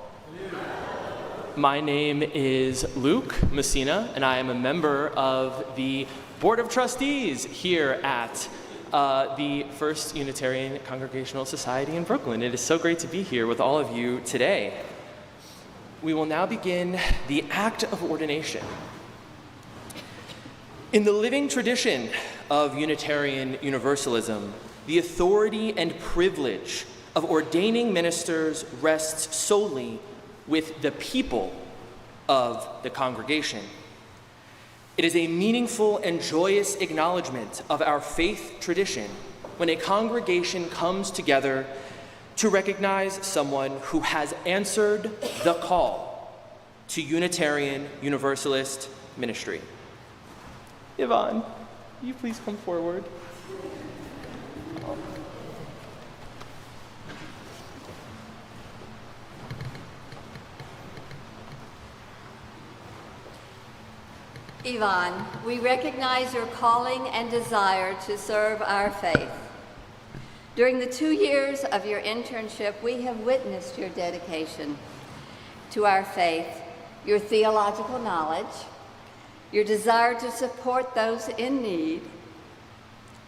My name is Luke Messina, and I am a member of the Board of Trustees here at the First Unitarian Congregational Society in Brooklyn. It is so great to be here with all of you today. We will now begin the act of ordination. In the living tradition of Unitarian Universalism, the authority and privilege of ordaining ministers rests solely with the people of the congregation. It is a meaningful and joyous acknowledgement of our faith tradition when a congregation comes together to recognize someone who has answered the call to Unitarian Universalist Ministry. Yvonne, will you please come forward?
Yvonne, we recognize your calling and desire to serve our faith. During the 2 years of your internship, we have witnessed your dedication to our faith, your theological knowledge, your desire to support those in need,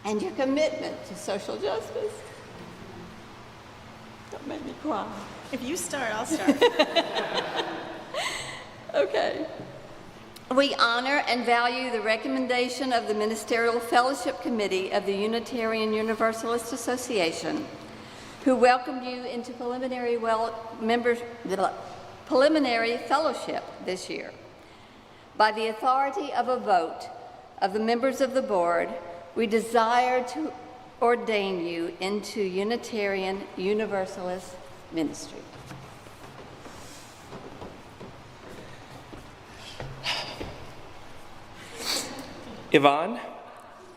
and your commitment to social justice. Don't make me cry.
If you start, I'll start.
Okay. We honor and value the recommendation of the Ministerial Fellowship Committee of the Unitarian Universalist Association, who welcomed you into preliminary fellowship this year. By the authority of a vote of the members of the board, we desire to ordain you into Unitarian Universalist Ministry.
Yvonne,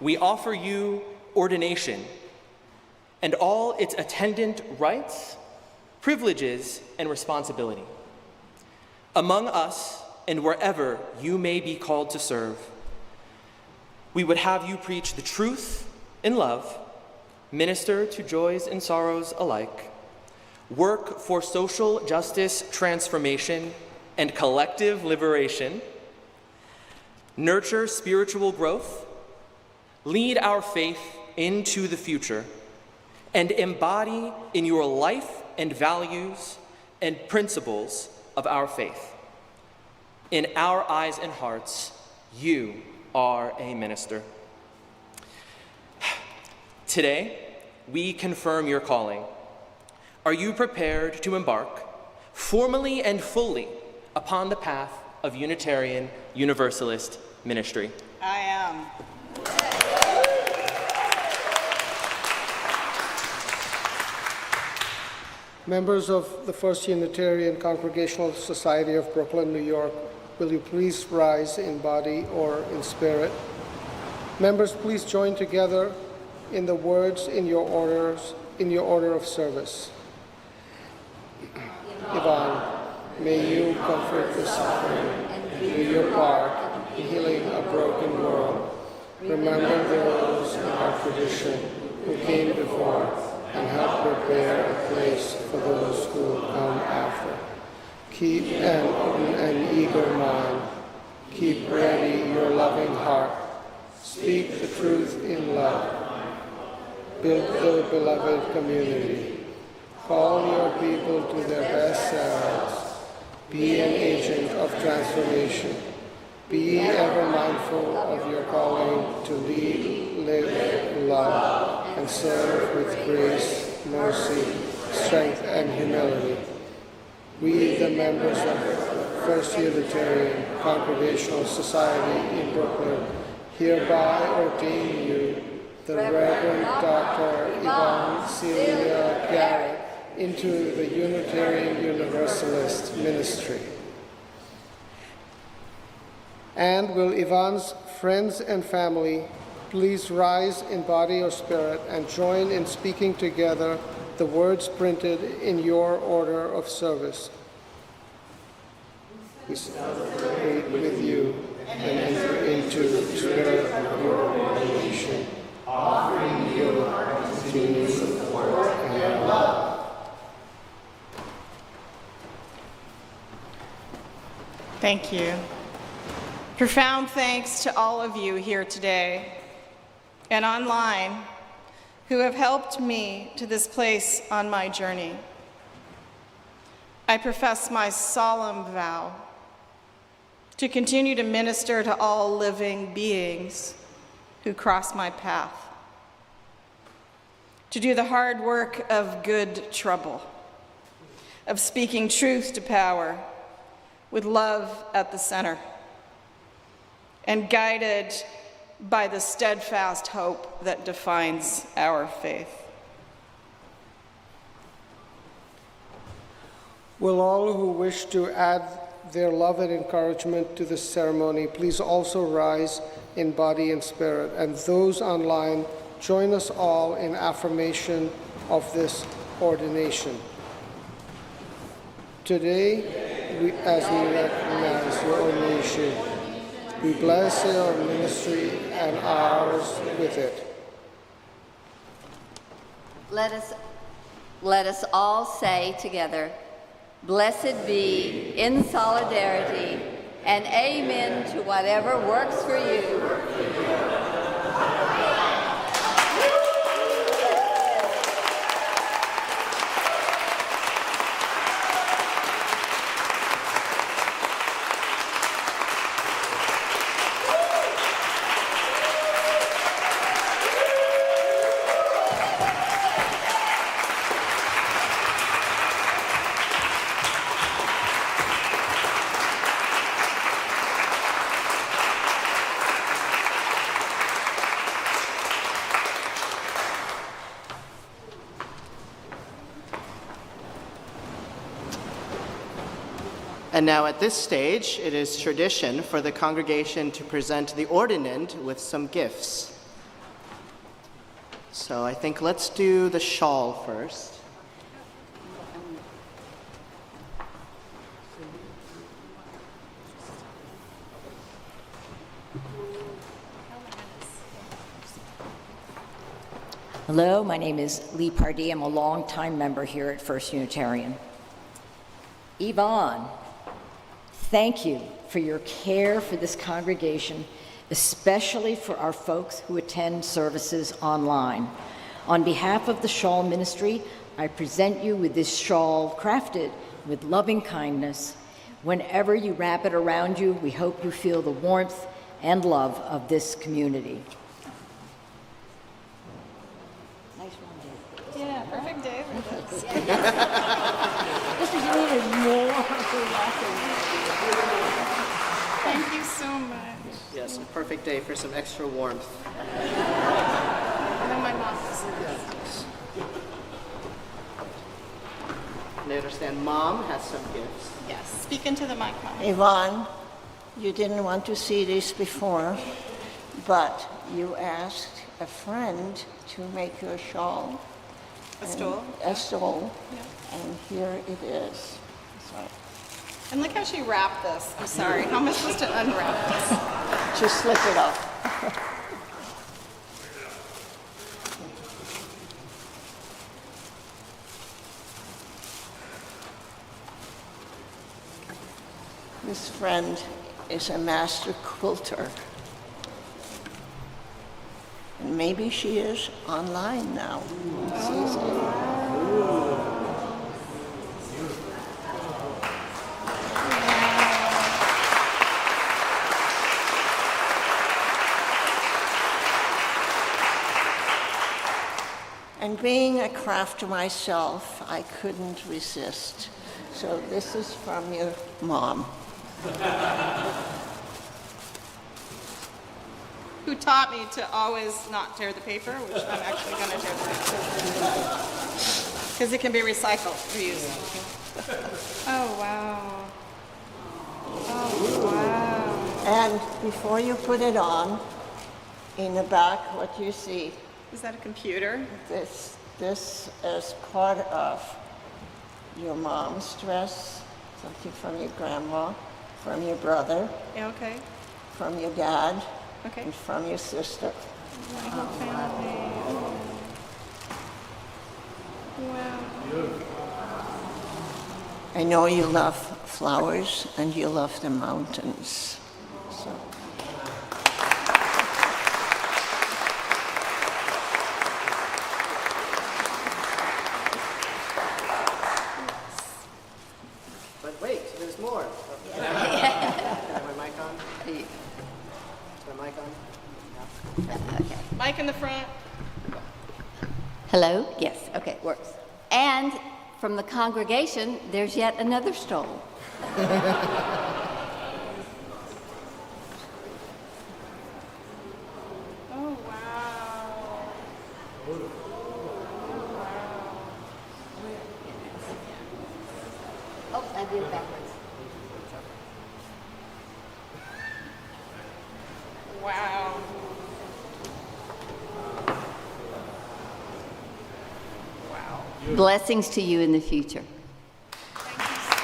we offer you ordination and all its attendant rights, privileges, and responsibility. Among us and wherever you may be called to serve, we would have you preach the truth in love, minister to joys and sorrows alike, work for social justice transformation and collective liberation, nurture spiritual growth, lead our faith into the future, and embody in your life and values and principles of our faith. In our eyes and hearts, you are a minister. Today, we confirm your calling. Are you prepared to embark formally and fully upon the path of Unitarian Universalist Ministry?
I am.
Members of the First Unitarian Congregational Society of Brooklyn, New York, will you please rise in body or in spirit? Members, please join together in the words in your order of service. Yvonne, may you comfort the suffering and do your part in healing a broken world. Remember those in our tradition who came before and help prepare a place for those who will come after. Keep an open and eager mind. Keep ready your loving heart. Speak the truth in love. Build the beloved community. Call your people to their best selves. Be an agent of transformation. Be ever mindful of your calling to lead, live, love, and serve with grace, mercy, strength, and humility. We, the members of the First Unitarian Congregational Society in Brooklyn, hereby ordain you, the Reverend Dr. Yvonne C. Garrett, into the Unitarian Universalist Ministry. And will Yvonne's friends and family please rise in body or spirit and join in speaking together the words printed in your order of service. We celebrate with you and enter into the spirit of your ordination, offering you our continued support and love.
Thank you. Profound thanks to all of you here today and online who have helped me to this place on my journey. I profess my solemn vow to continue to minister to all living beings who cross my path, to do the hard work of good trouble, of speaking truth to power with love at the center, and guided by the steadfast hope that defines our faith.
Will all who wish to add their love and encouragement to this ceremony please also rise in body and spirit, and those online join us all in affirmation of this ordination. Today, as we recognize your ordination, We bless your ministry and ours with it.
Let us all say together, blessed be in solidarity, and amen to whatever works for you.
And now at this stage, it is tradition for the congregation to present the ordinand with some gifts. So I think let's do the shawl first.
Hello, my name is Lee Pardee. I'm a longtime member here at First Unitarian. Yvonne, thank you for your care for this congregation, especially for our folks who attend services online. On behalf of the Shawl Ministry, I present you with this shawl crafted with loving kindness. Whenever you wrap it around you, we hope you feel the warmth and love of this community. Nice one, Dave.
Yeah, perfect day for this.
This is needed more.
Thank you so much.
Yes, a perfect day for some extra warmth.
And then my mom is
And I understand Mom has some gifts.
Yes, speak into the mic, Mom.
Yvonne, you didn't want to see this before, but you asked a friend to make you a shawl.
A stole?
A stole.
Yeah.
And here it is. So,
And look how she wrapped this. I'm sorry. How am I supposed to unwrap this?
just slip it off. This friend is a master quilter. And maybe she is online now. Sees it. And being a crafter myself, I couldn't resist. So this is from your mom.
Who taught me to always not tear the paper, which I'm actually going to tear the paper. Because it can be recycled, reused. Oh, wow. Oh, wow.
And before you put it on, in the back, what you see,
Is that a computer?
this is part of your mom's dress, something from your grandma, from your brother,
Yeah, okay.
from your dad,
Okay.
and from your sister.
My whole family. Wow.
I know you love flowers and you love the mountains. So.
But wait, there's more. Is my mic on? Is my mic on?
Mic in the front.
Hello? Yes, okay, works. And from the congregation, there's yet another stole.
Oh, wow.
Oh, I did it backwards.
Wow. Wow.
Blessings to you in the future.
Thank you so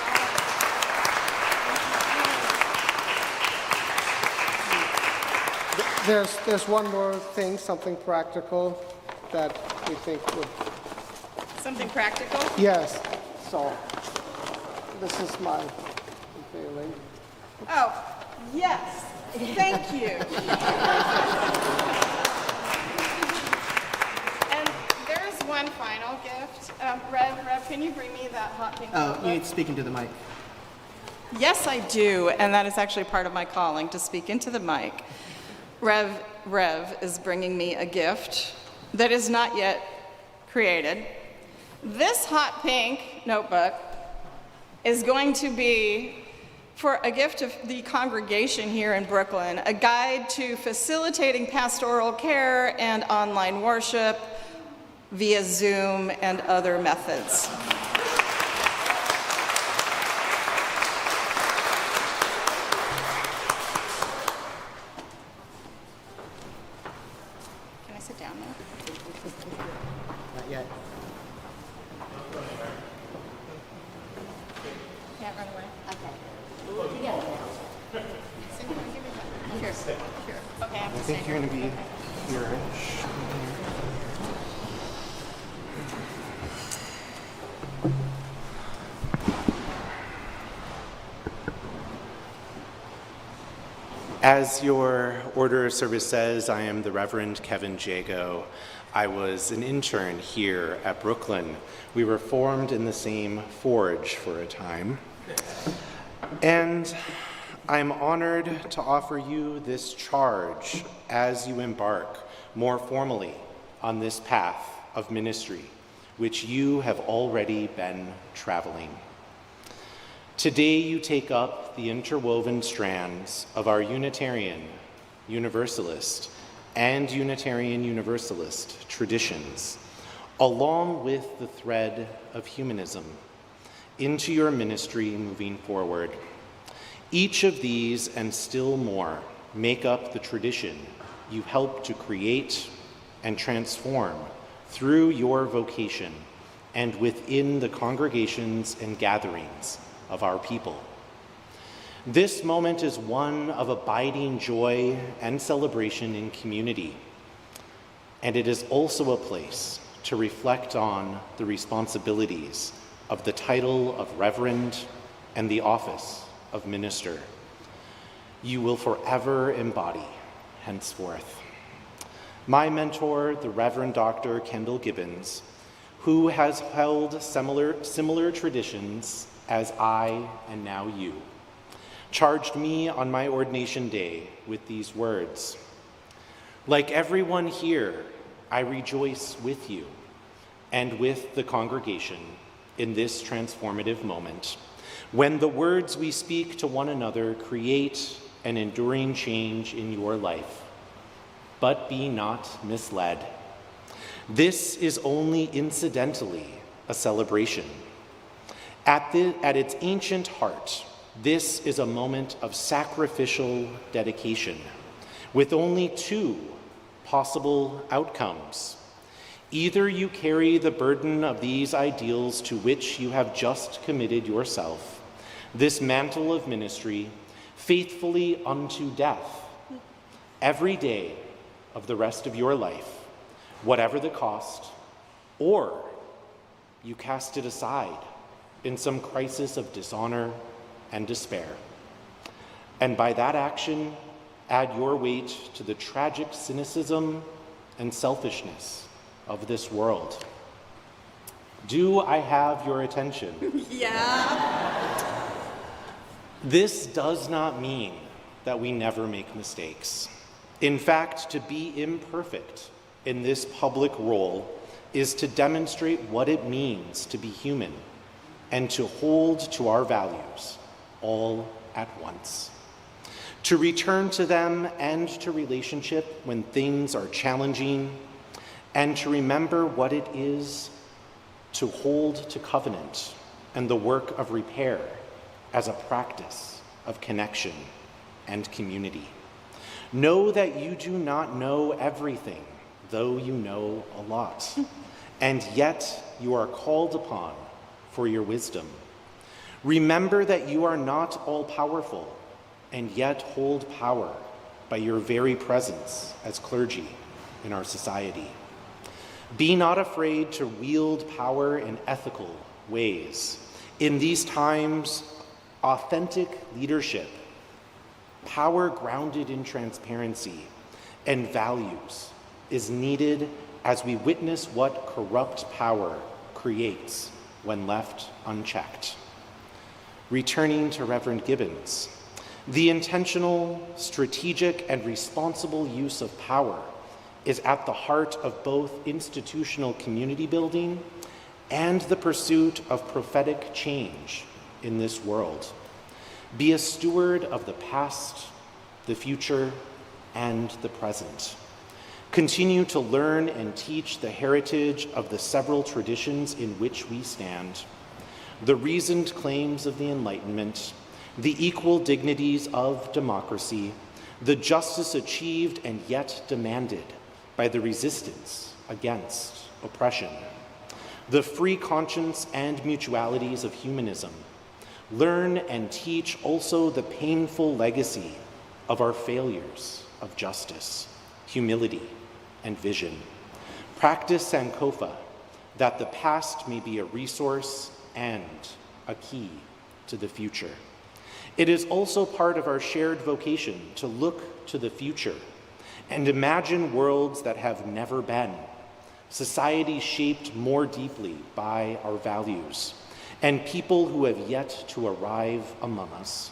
much.
There's one more thing, something practical that we think would.
Something practical?
Yes. So this is my unveiling.
Oh, yes. Thank you. And there's one final gift. Rev, can you bring me that hot pink
Oh,
notebook?
you need to speak into the mic.
Yes, I do, and that is actually part of my calling, to speak into the mic. Rev is bringing me a gift that is not yet created. This hot pink notebook is going to be for a gift of the congregation here in Brooklyn, a guide to facilitating pastoral care and online worship via Zoom and other methods. Can I sit down now?
Not yet.
Can't run away.
Okay. Together now.
Sure. Okay, I'm
I think you're going to be here-ish.
As your order of service says, I am the Reverend Kevin Jago. I was an intern here at Brooklyn. We were formed in the same forge for a time. And I'm honored to offer you this charge as you embark more formally on this path of ministry, which you have already been traveling. Today you take up the interwoven strands of our Unitarian, Universalist, and Unitarian Universalist traditions, along with the thread of humanism, into your ministry moving forward. Each of these and still more make up the tradition you help to create and transform through your vocation and within the congregations and gatherings of our people. This moment is one of abiding joy and celebration in community, and it is also a place to reflect on the responsibilities of the title of Reverend and the office of Minister. You will forever embody henceforth. My mentor, the Reverend Dr. Kendall Gibbons, who has held similar traditions as I and now you, charged me on my ordination day with these words. Like everyone here, I rejoice with you and with the congregation in this transformative moment, when the words we speak to one another create an enduring change in your life. But be not misled. This is only incidentally a celebration. At its ancient heart, this is a moment of sacrificial dedication, with only two possible outcomes. Either you carry the burden of these ideals to which you have just committed yourself, this mantle of ministry, faithfully unto death, every day of the rest of your life, whatever the cost, or you cast it aside in some crisis of dishonor and despair. And by that action, add your weight to the tragic cynicism and selfishness of this world. Do I have your attention?
Yeah.
This does not mean that we never make mistakes. In fact, to be imperfect in this public role is to demonstrate what it means to be human and to hold to our values all at once. To return to them and to relationship when things are challenging, and to remember what it is to hold to covenant and the work of repair as a practice of connection and community. Know that you do not know everything, though you know a lot, and yet you are called upon for your wisdom. Remember that you are not all-powerful, and yet hold power by your very presence as clergy in our society. Be not afraid to wield power in ethical ways. In these times, authentic leadership, power grounded in transparency and values, is needed as we witness what corrupt power creates when left unchecked. Returning to Reverend Gibbons, the intentional, strategic, and responsible use of power is at the heart of both institutional community building and the pursuit of prophetic change in this world. Be a steward of the past, the future, and the present. Continue to learn and teach the heritage of the several traditions in which we stand, the reasoned claims of the Enlightenment, the equal dignities of democracy, the justice achieved and yet demanded by the resistance against oppression, the free conscience and mutualities of humanism. Learn and teach also the painful legacy of our failures of justice, humility, and vision. Practice Sankofa, that the past may be a resource and a key to the future. It is also part of our shared vocation to look to the future and imagine worlds that have never been, societies shaped more deeply by our values, and people who have yet to arrive among us.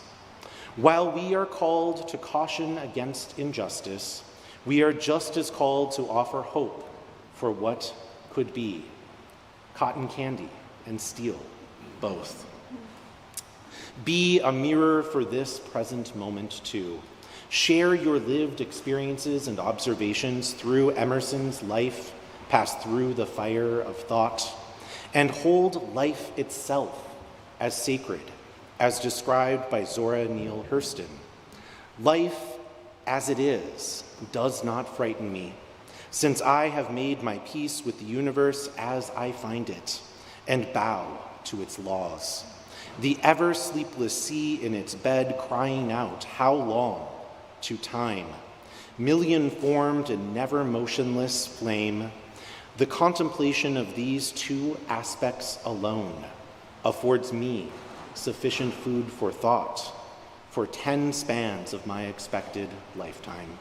While we are called to caution against injustice, we are just as called to offer hope for what could be. Cotton candy and steel, both. Be a mirror for this present moment too. Share your lived experiences and observations through Emerson's life, passed through the fire of thought, and hold life itself as sacred, as described by Zora Neale Hurston. Life as it is does not frighten me, since I have made my peace with the universe as I find it, and bow to its laws. The ever sleepless sea in its bed crying out, how long? To time. Million-formed and never motionless flame. The contemplation of these two aspects alone affords me sufficient food for thought for 10 spans of my expected lifetime.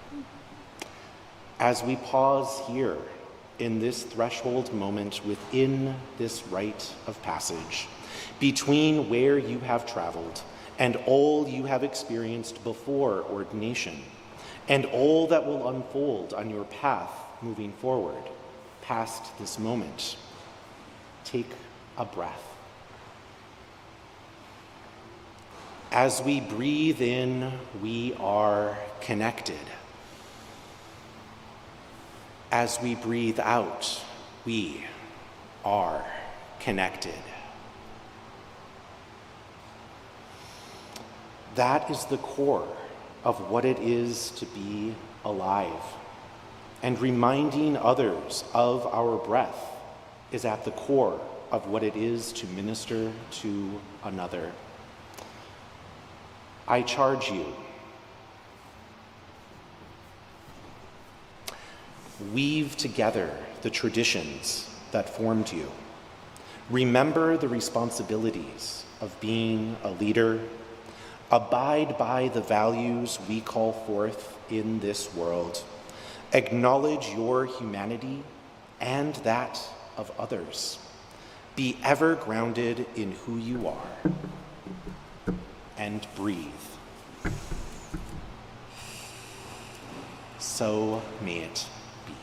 As we pause here in this threshold moment within this rite of passage, between where you have traveled and all you have experienced before ordination, and all that will unfold on your path moving forward past this moment, take a breath. As we breathe in, we are connected. As we breathe out, we are connected. That is the core of what it is to be alive. And reminding others of our breath is at the core of what it is to minister to another. I charge you, weave together the traditions that formed you. Remember the responsibilities of being a leader. Abide by the values we call forth in this world. Acknowledge your humanity and that of others. Be ever grounded in who you are. And breathe. So may it be.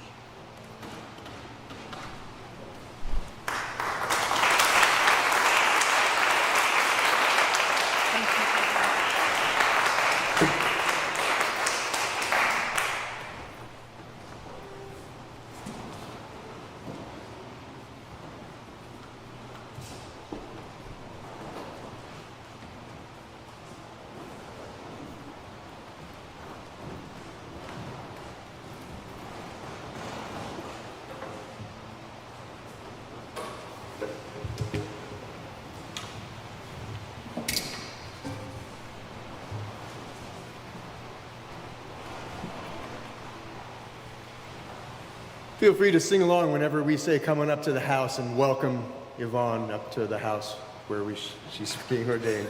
Feel free to sing along whenever we say come on up to the house and welcome Yvonne up to the house where she's being ordained.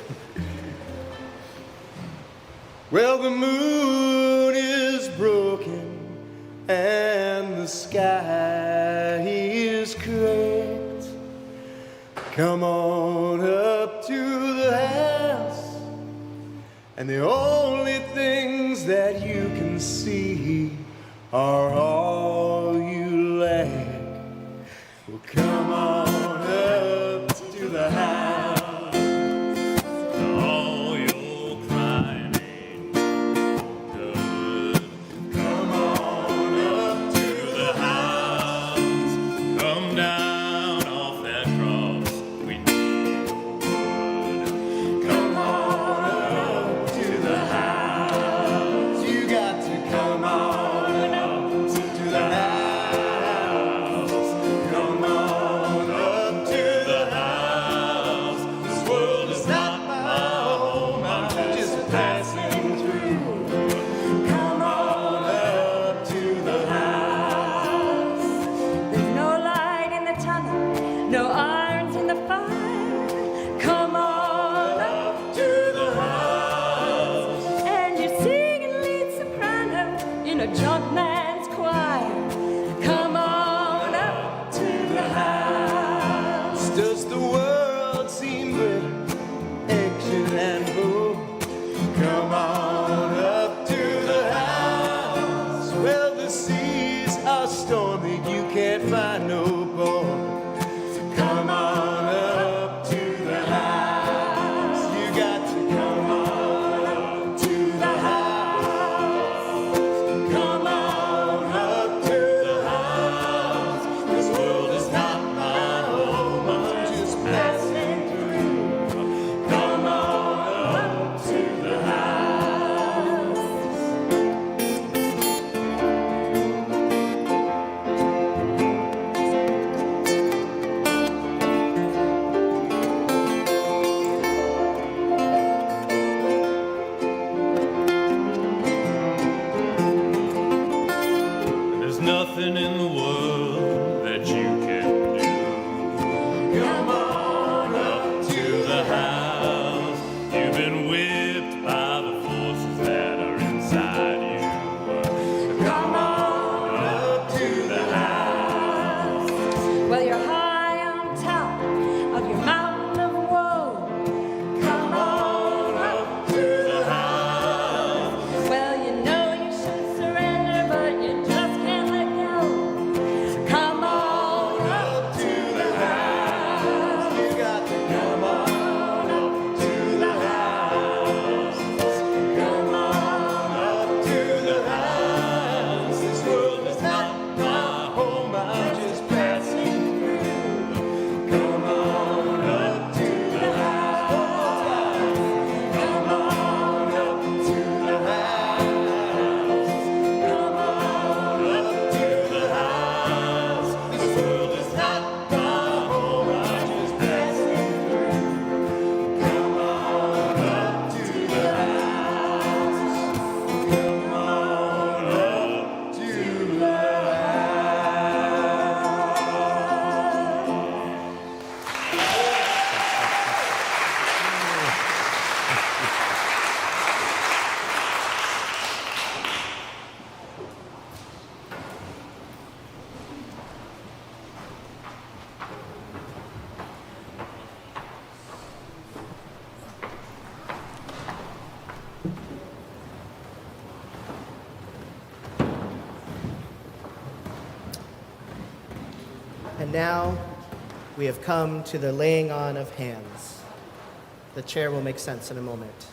Well, the moon is broken and the sky is cracked. Come on up to the house, and the only things that you can see are all you lack. Well, come on up to the house.
All your crying ain't good.
Come on up
To the house, come down off that cross. We need your wood.
Come on up to the house. You got to come on up to the house. Come on up to the house. This world is not my home. I'm just passing through. Come on up to the house.
There's no light in the tunnel, no irons in the fire. Come on up
To the house.
and you're singing lead soprano in a drunk man's choir. Come on up to the house.
Does the world seem good, action and hope? Come on up to the house. Well, the seas are stormy, you can't find no port. Come on up to the house. You got to come on up to the house. Come on up to the house. This world is not my home, I'm just passing through. Come on up to the house.
There's nothing in the world that you can do.
Come on up
To the house, you've been whipped by the forces that are inside you.
Come on up to the house.
Well, you're high on top of your mountain of woe. Come on up
To the house.
Well, you know you should surrender, but you just can't let go. Come on
Up to the house. You got to come on up to the house. Come on up to the house. This world is not my home, I'm just passing through. Come on up to the house. Come on up to the house. Come on up to the house. This world is not my home, I'm just passing through. Come on up to the house. Come on up to the house.
And now we have come to the laying on of hands. The chair will make sense in a moment.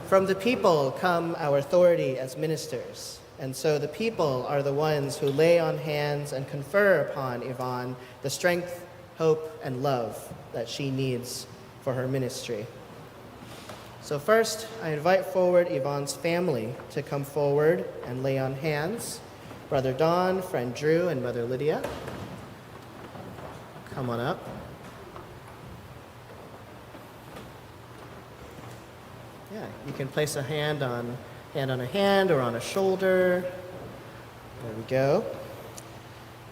From the people come our authority as ministers, and so the people are the ones who lay on hands and confer upon Yvonne the strength, hope, and love that she needs for her ministry. So first, I invite forward Yvonne's family to come forward and lay on hands. Brother Don, friend Drew, and Mother Lydia. Come on up. Yeah, you can place a hand on a hand or on a shoulder. There we go.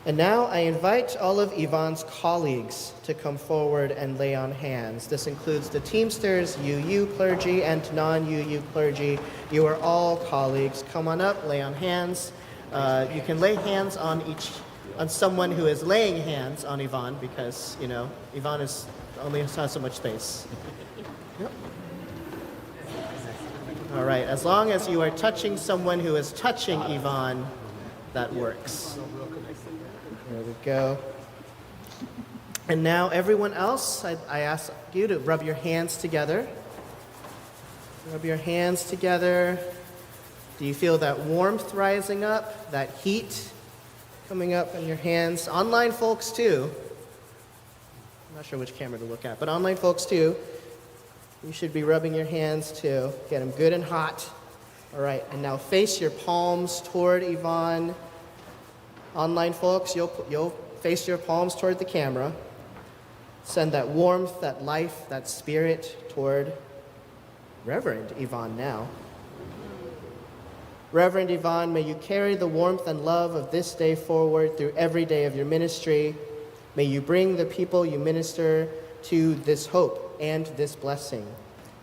And now I invite all of Yvonne's colleagues to come forward and lay on hands. This includes the Teamsters, UU clergy, and non-UU clergy. You are all colleagues. Come on up, lay on hands. You can lay hands on someone who is laying hands on Yvonne because, Yvonne only has so much space. Yep. All right, as long as you are touching someone who is touching Yvonne, that works. There we go. And now everyone else, I ask you to rub your hands together. Rub your hands together. Do you feel that warmth rising up, that heat coming up in your hands? Online folks too. I'm not sure which camera to look at, but online folks too. You should be rubbing your hands too. Get them good and hot. All right, and now face your palms toward Yvonne. Online folks, you'll face your palms toward the camera. Send that warmth, that life, that spirit toward Reverend Yvonne now. Reverend Yvonne, may you carry the warmth and love of this day forward through every day of your ministry. May you bring the people you minister to this hope and this blessing.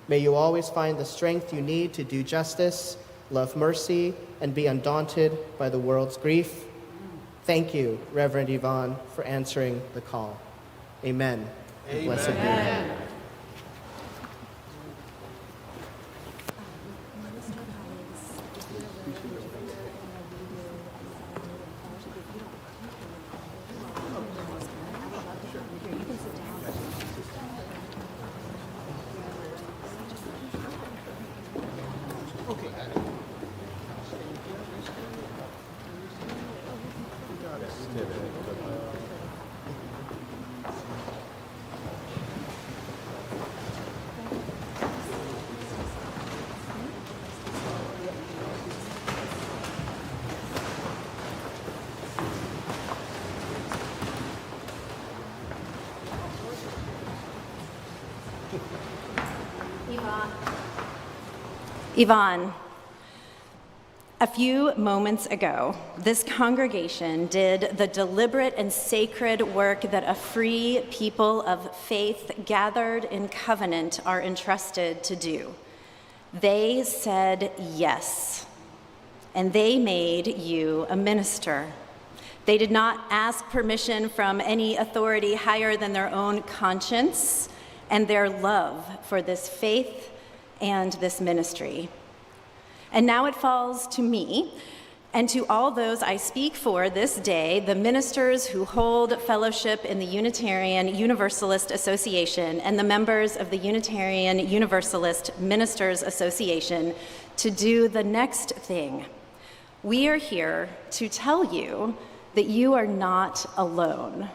May you always find the strength you need to do justice, love mercy, and be undaunted by the world's grief. Thank you, Reverend Yvonne, for answering the call. Amen.
Amen.
Blessed be.
Yvonne, a few moments ago, this congregation did the deliberate and sacred work that a free people of faith gathered in covenant are entrusted to do. They said yes, and they made you a minister. They did not ask permission from any authority higher than their own conscience and their love for this faith and this ministry. And now it falls to me and to all those I speak for this day, the ministers who hold fellowship in the Unitarian Universalist Association and the members of the Unitarian Universalist Ministers Association, to do the next thing. We are here to tell you that you are not alone.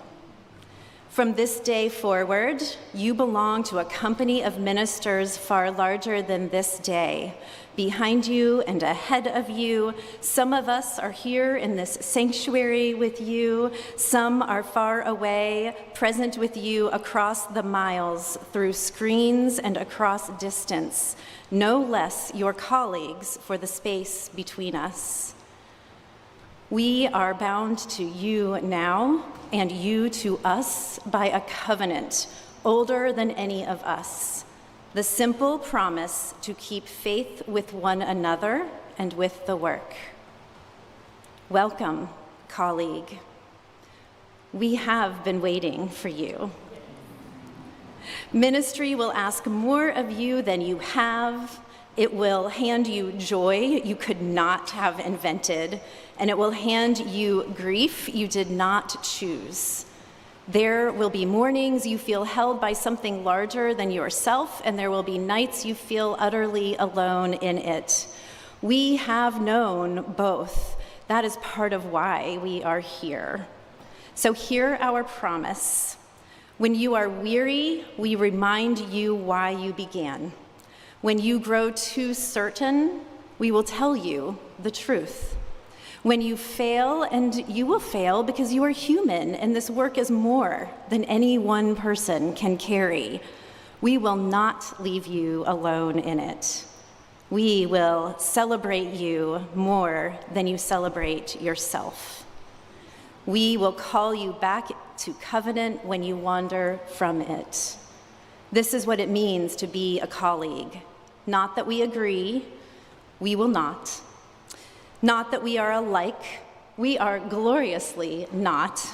From this day forward, you belong to a company of ministers far larger than this day. Behind you and ahead of you, some of us are here in this sanctuary with you. Some are far away, present with you across the miles, through screens and across distance, no less your colleagues for the space between us. We are bound to you now, and you to us by a covenant older than any of us, the simple promise to keep faith with one another and with the work. Welcome, colleague. We have been waiting for you. Ministry will ask more of you than you have. It will hand you joy you could not have invented, and it will hand you grief you did not choose. There will be mornings you feel held by something larger than yourself, and there will be nights you feel utterly alone in it. We have known both. That is part of why we are here. So hear our promise. When you are weary, we remind you why you began. When you grow too certain, we will tell you the truth. When you fail, and you will fail because you are human, and this work is more than any one person can carry, we will not leave you alone in it. We will celebrate you more than you celebrate yourself. We will call you back to covenant when you wander from it. This is what it means to be a colleague. Not that we agree, we will not. Not that we are alike, we are gloriously not.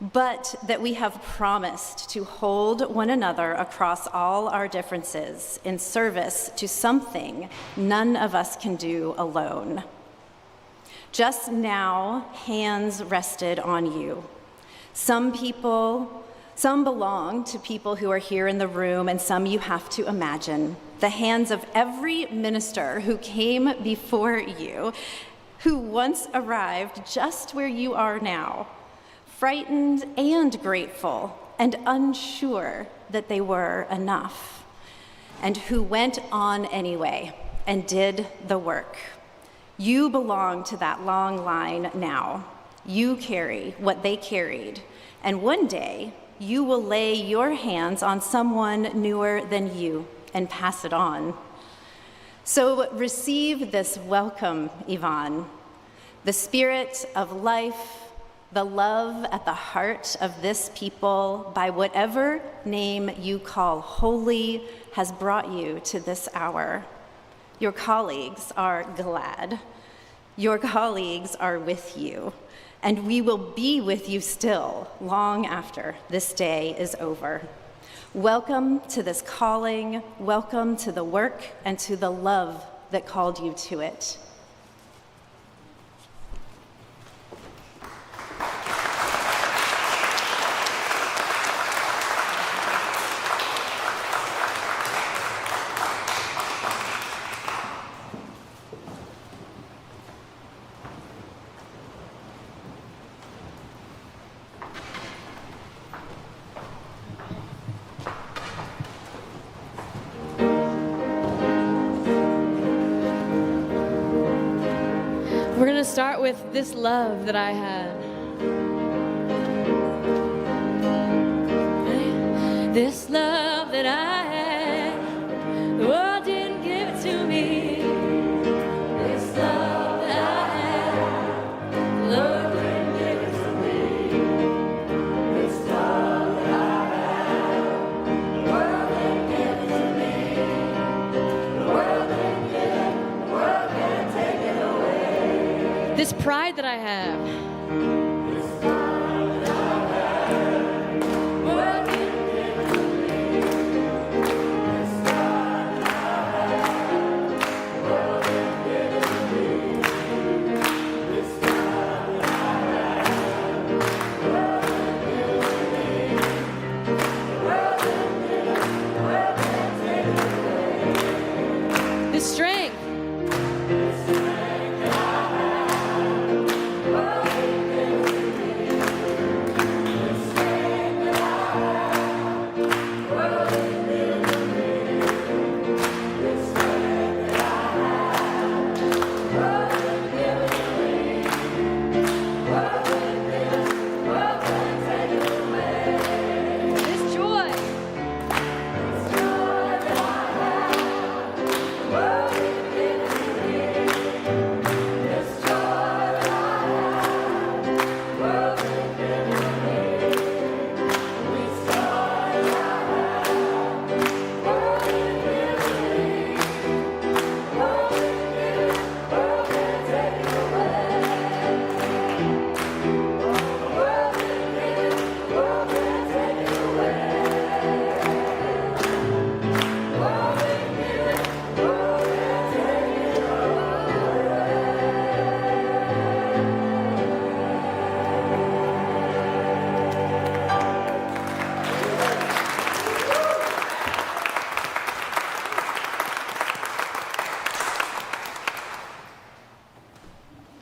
But that we have promised to hold one another across all our differences in service to something none of us can do alone. Just now, hands rested on you. Some belong to people who are here in the room, and some you have to imagine. The hands of every minister who came before you, who once arrived just where you are now, frightened and grateful and unsure that they were enough, and who went on anyway and did the work. You belong to that long line now. You carry what they carried, and one day you will lay your hands on someone newer than you and pass it on. So receive this welcome, Yvonne, the spirit of life, the love at the heart of this people, by whatever name you call holy, has brought you to this hour. Your colleagues are glad. Your colleagues are with you, and we will be with you still long after this day is over. Welcome to this calling, welcome to the work and to the love that called you to it.
We're going to start with this love that I had. This love that I had, the world didn't give it to me. This love that I had, the Lord didn't give it to me. This love that I had, the world didn't give it to me. The world didn't give it, the world can't take it away. This pride that I have. Strength.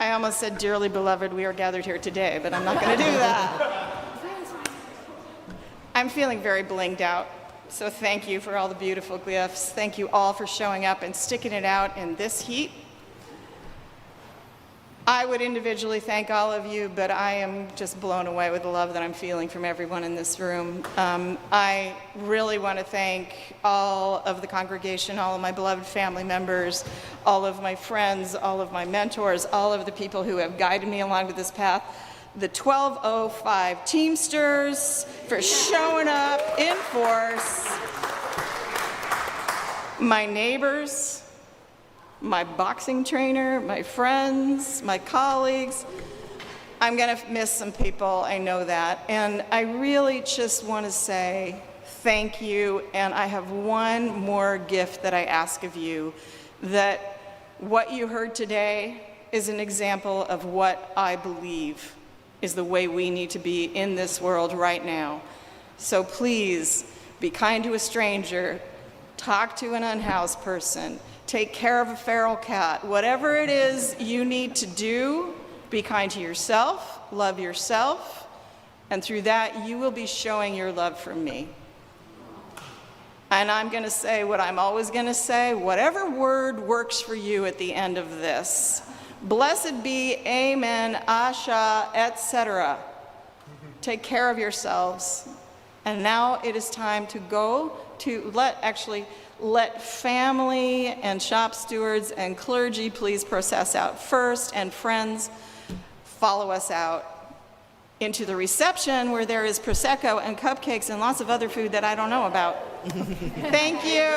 I almost said, dearly beloved, we are gathered here today, but I'm not going to do that. I'm feeling very blinged out, so thank you for all the beautiful gifts. Thank you all for showing up and sticking it out in this heat. I would individually thank all of you, but I am just blown away with the love that I'm feeling from everyone in this room. I really want to thank all of the congregation, all of my beloved family members, all of my friends, all of my mentors, all of the people who have guided me along to this path. The 1205 Teamsters for showing up in force. My neighbors, my boxing trainer, my friends, my colleagues. I'm gonna miss some people, I know that. And I really just wanna say thank you, and I have one more gift that I ask of you, that what you heard today is an example of what I believe is the way we need to be in this world right now. So please, be kind to a stranger, talk to an unhoused person, take care of a feral cat. Whatever it is you need to do, be kind to yourself, love yourself, and through that you will be showing your love for me. And I'm gonna say what I'm always gonna say, whatever word works for you at the end of this. Blessed be, amen, asha, etc. Take care of yourselves. And now it is time to go to let family and shop stewards and clergy please process out first, and friends, follow us out into the reception where there is Prosecco and cupcakes and lots of other food that I don't know about. Thank you.